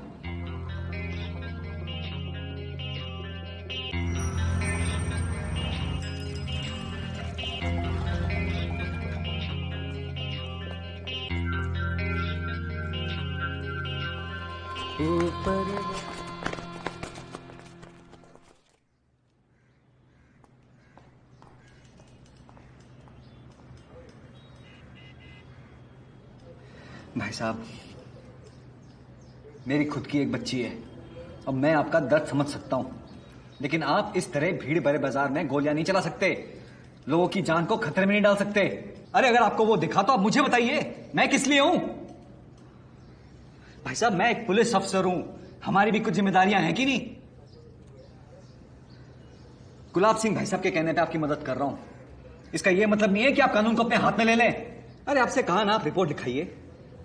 S2: भाई साहब, मेरी खुद की एक बच्ची है। अब मैं आपका दर्द समझ सकता हूं, लेकिन आप इस तरह भीड़ भरे बाजार में गोलियां नहीं चला सकते, लोगों की जान को खतरे में नहीं डाल सकते। अरे अगर आपको वो दिखा तो आप मुझे बताइए, मैं किस लिए हूं? भाई साहब, मैं एक पुलिस अफसर हूं, हमारी भी कुछ जिम्मेदारियां हैं कि नहीं? गुलाब सिंह भाई साहब के कहने पे आपकी मदद कर रहा हूं, इसका यह मतलब नहीं है कि आप कानून को अपने हाथ में ले लें। अरे आपसे कहा ना, आप रिपोर्ट लिखाइए,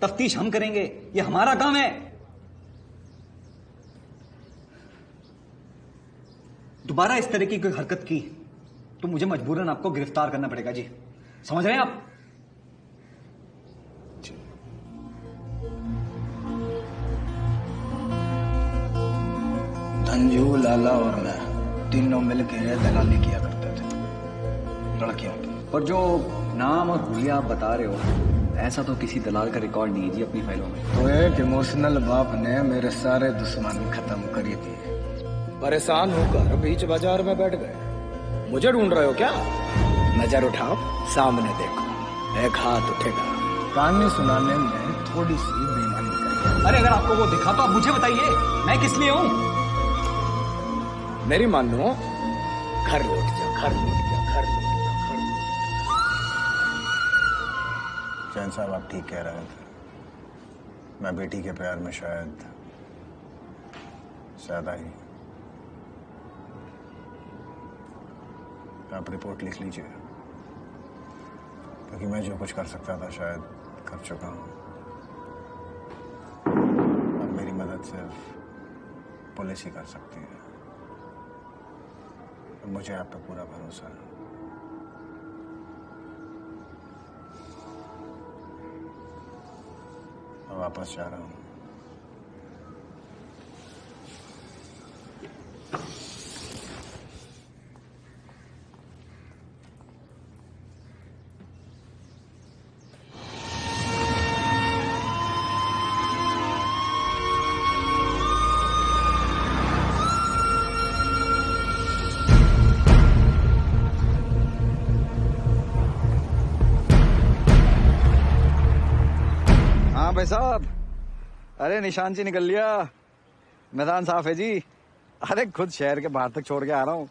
S2: तफ्तीश हम करेंगे, ये हमारा काम है। दोबारा इस तरह की कोई हरकत की तो मुझे मजबूरन आपको गिरफ्तार करना पड़ेगा जी, समझ रहे हैं आप?
S4: धनजू, लाला और मैं तीनों मिलकर दलाली किया करते थे लड़कियों की।
S2: और जो नाम और हुलिया आप बता रहे हो, ऐसा तो किसी दलाल का रिकॉर्ड नहीं है जी अपनी फाइलों में।
S4: तो एक इमोशनल बाप ने मेरे सारे दुश्मन खत्म कर दिए। परेशान होकर बीच बाजार में बैठ गए। मुझे ढूंढ रहे हो क्या? नजर उठाओ, सामने देखो, एक हाथ उठेगा। कहानी सुनाने में थोड़ी सी बेईमानी करी।
S2: अरे अगर आपको वो दिखा तो आप मुझे बताइए, मैं किस लिए हूं?
S4: मेरी मानो, घर लौट जा, घर लौट जा, घर लौट जा, घर लौट जा।
S6: चैन साहब, आप ठीक कह रहे थे। मैं बेटी के प्यार में शायद आई। आप रिपोर्ट लिख लीजिए, क्योंकि मैं जो कुछ कर सकता था शायद कर चुका हूं। अब मेरी मदद सिर्फ पुलिस ही कर सकती है। मुझे आप पे पूरा भरोसा है। मैं वापस जा रहा हूं।
S13: भाई साहब, अरे निशान जी निकल लिया, मैदान साफ है जी। अरे खुद शहर के बाहर तक छोड़ के आ रहा हूँ।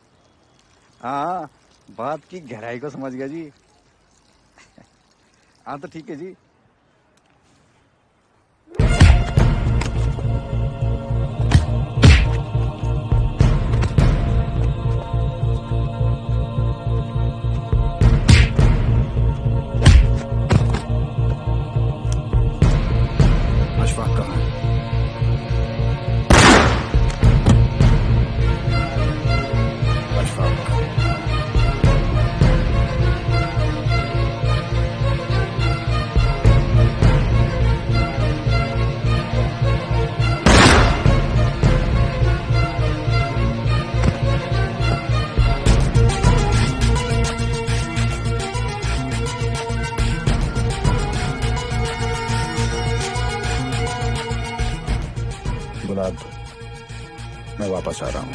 S13: हाँ, बात की गहराई को समझ गया जी। हाँ तो ठीक है जी।
S6: गुलाब, मैं वापस आ रहा हूं।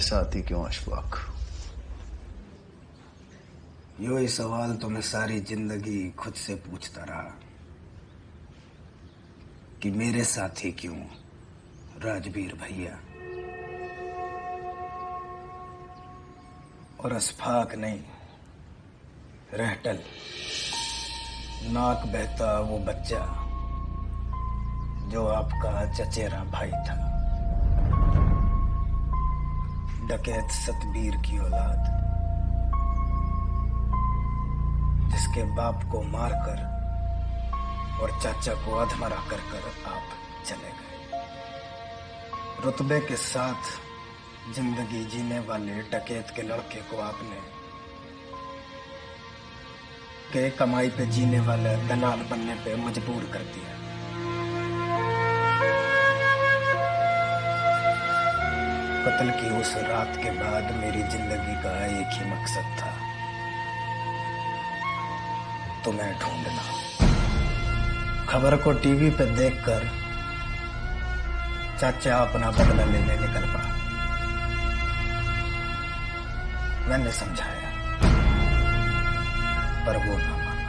S6: साथी क्यों अशफाक?
S4: यो ही सवाल तो मैं सारी जिंदगी खुद से पूछता रहा कि मेरे साथी क्यों राजवीर भैया, और अशफाक नहीं, रहटल, नाक बहता वो बच्चा जो आपका चचेरा भाई था, डकैत सतबीर की औलाद, जिसके बाप को मारकर और चाचा को अधमरा कर आप चले गए। रुतबे के साथ जिंदगी जीने वाले डकैत के लड़के को आपने के कमाई पे जीने वाले दलाल बनने पे मजबूर कर दिया। कत्ल की उस रात के बाद मेरी जिंदगी का एक ही मकसद था, तुम्हें ढूंढना। खबर को टीवी पे देखकर चाचा अपना बदला लेने निकल पड़ा। मैंने समझाया पर वो ना माना।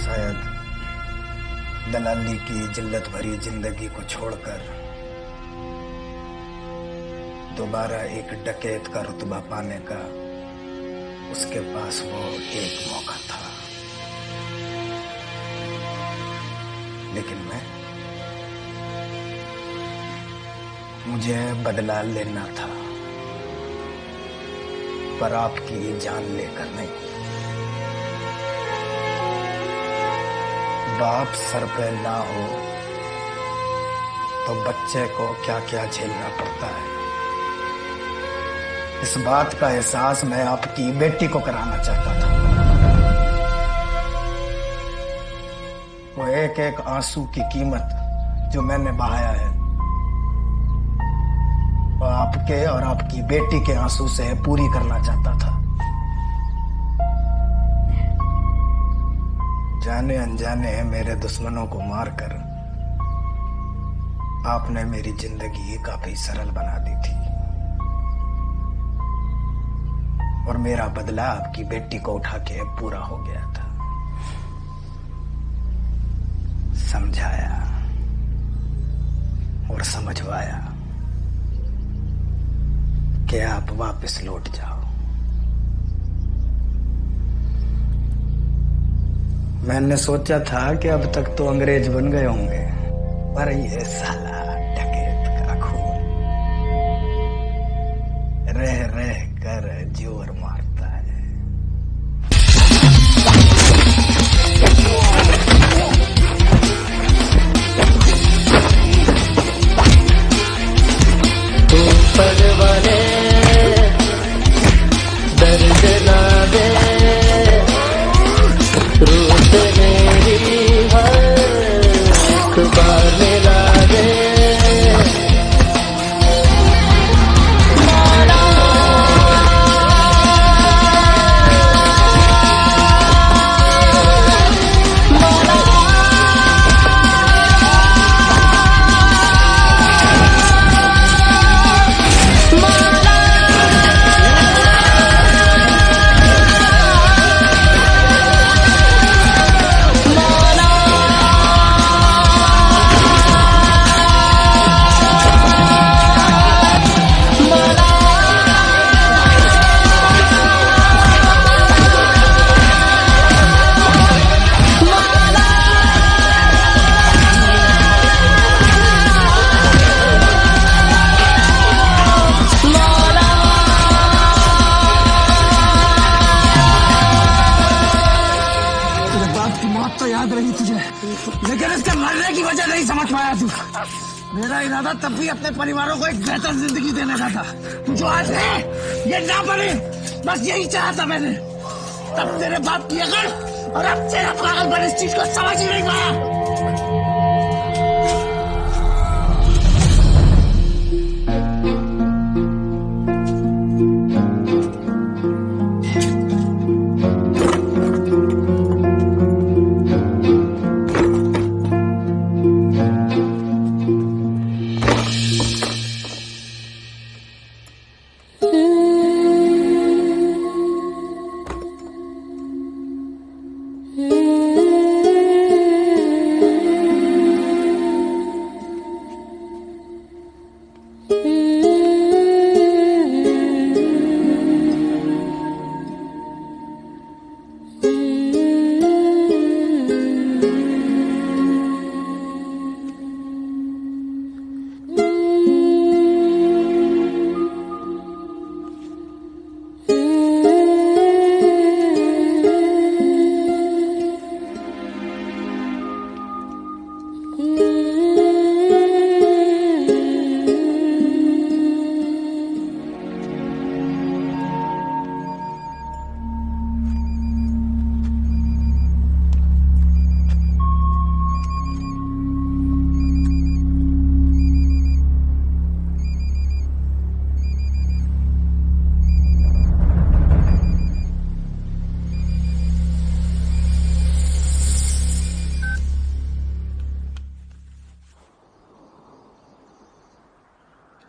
S4: शायद दलाली की जिल्लत भरी जिंदगी को छोड़कर दोबारा एक डकैत का रुतबा पाने का उसके पास वो एक मौका था। लेकिन मुझे बदला लेना था, पर आपकी जान लेकर नहीं। बाप सर पे ना हो तो बच्चे को क्या क्या झेलना पड़ता है, इस बात का एहसास मैं आपकी बेटी को कराना चाहता था। वो एक एक आंसू की कीमत जो मैंने बहाया है, वो आपके और आपकी बेटी के आंसू से पूरी करना चाहता था। जाने अनजाने मेरे दुश्मनों को मारकर आपने मेरी जिंदगी काफी सरल बना दी थी, और मेरा बदला आपकी बेटी को उठा के पूरा हो गया था। समझाया और समझवाया कि आप वापस लौट जाओ। मैंने सोचा था कि अब तक तो अंग्रेज बन गए होंगे, पर ये साला डकैत का खून रह रह कर जोर मारता है।
S17: ऊपर वाले दर्द ना दे, रूठ मेरी हर बार मिला दे।
S23: मेरा इरादा तब भी अपने परिवारों को एक बेहतर जिंदगी देने का था। जो आज है ये ना बने, बस यही चाहा था मैंने। तब तेरे बाप की अकल और अब तेरा पागलपन इस चीज को समझ ही नहीं पाया।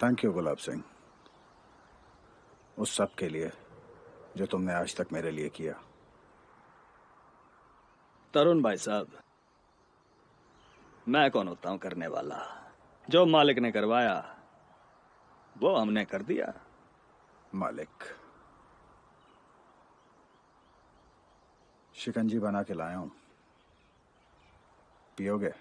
S6: थैंक यू गुलाब सिंह, उस सब के लिए जो तुमने आज तक मेरे लिए किया।
S1: तरुण भाई साहब, मैं कौन होता हूं करने वाला? जो मालिक ने करवाया वो हमने कर दिया।
S6: मालिक, शिकंजी बना के लाया हूं, पियोगे?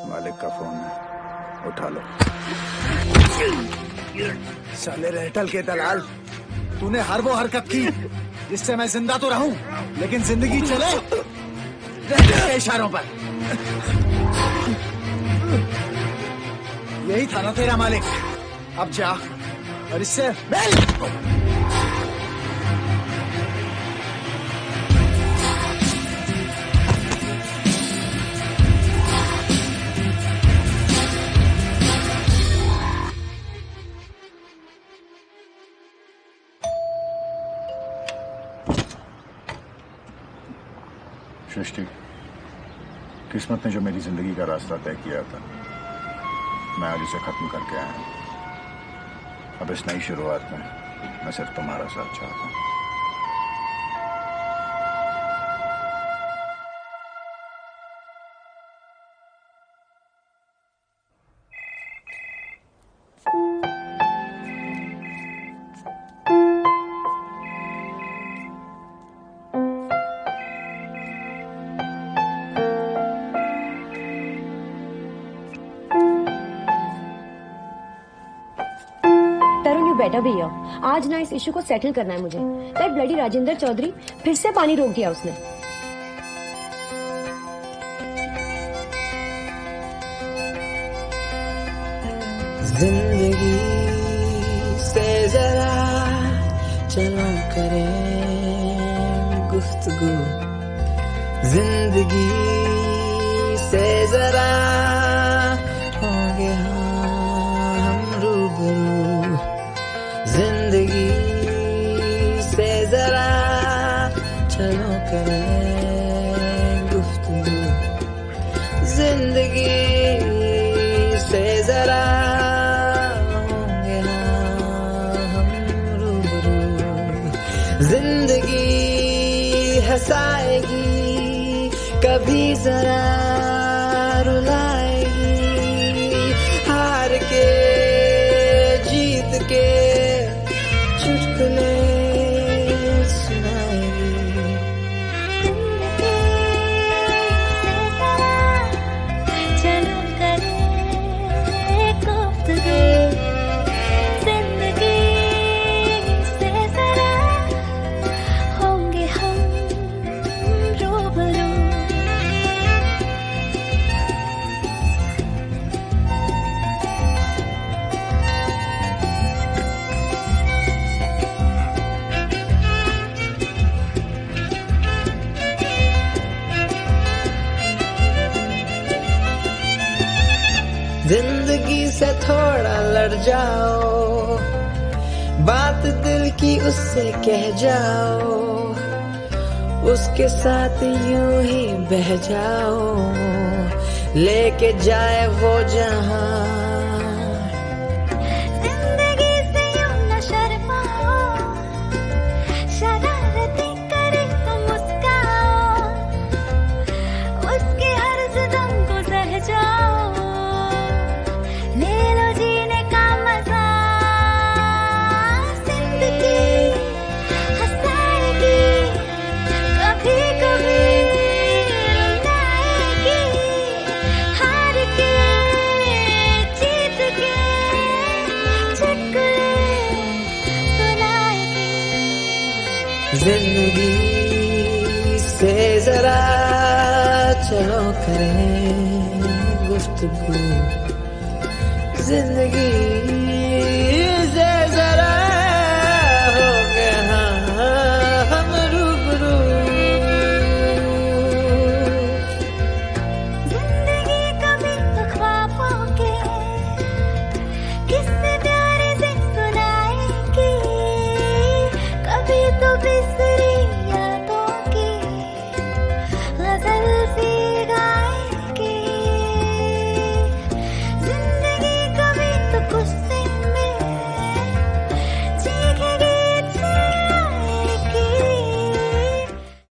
S6: मालिक का फोन है, उठा लो।
S4: साले रहटल के दलाल, तूने हर वो हरकत की जिससे मैं जिंदा तो रहूं लेकिन जिंदगी चले रहटल के इशारों पर। यही था ना तेरा मालिक, अब जा और इससे मिल।
S6: सृष्टि, किस्मत ने जो मेरी जिंदगी का रास्ता तय किया था, मैं आज उसे खत्म करके आया हूं। अब इस नई शुरुआत में मैं सिर्फ तुम्हारा साथ चाहता हूं।
S8: बेटा भैया, आज ना इस इशू को सेटल करना है मुझे। दैट ब्लडी राजेंद्र चौधरी फिर से पानी रोक दिया उसने।
S17: जिंदगी से जरा चलो करें गुफ्तगू, जिंदगी से जरा होंगे हम रूबरू, जिंदगी से जरा चलो करें गुफ्तगू, जिंदगी से जरा होंगे हम रूबरू, जिंदगी हंसाएगी कभी जरा रुलाएगी, हार के जीत के चुटकुले सुनाएगी।
S15: चलो करें गुफ्तगू, जिंदगी से जरा होंगे हम रूबरू।
S17: जिंदगी से थोड़ा लड़ जाओ, बात दिल की उससे कह जाओ, उसके साथ यूं ही बह जाओ, लेके जाए वो जहां।
S15: जिंदगी से यूं न शर्माओ, शरारतें करे तो मुस्काओ, उसके हर जुदाई को सह जाओ, ले लो जीने का मजा। जिंदगी हंसाएगी कभी कभी रुलाएगी, हार के जीत के चुटकुले सुनाएगी।
S17: जिंदगी से जरा चलो करें गुफ्तगू, जिंदगी से जरा हो गया हम रूबरू,
S15: जिंदगी कभी तो ख्वाबों के किससे प्यारे से सुना बिसरे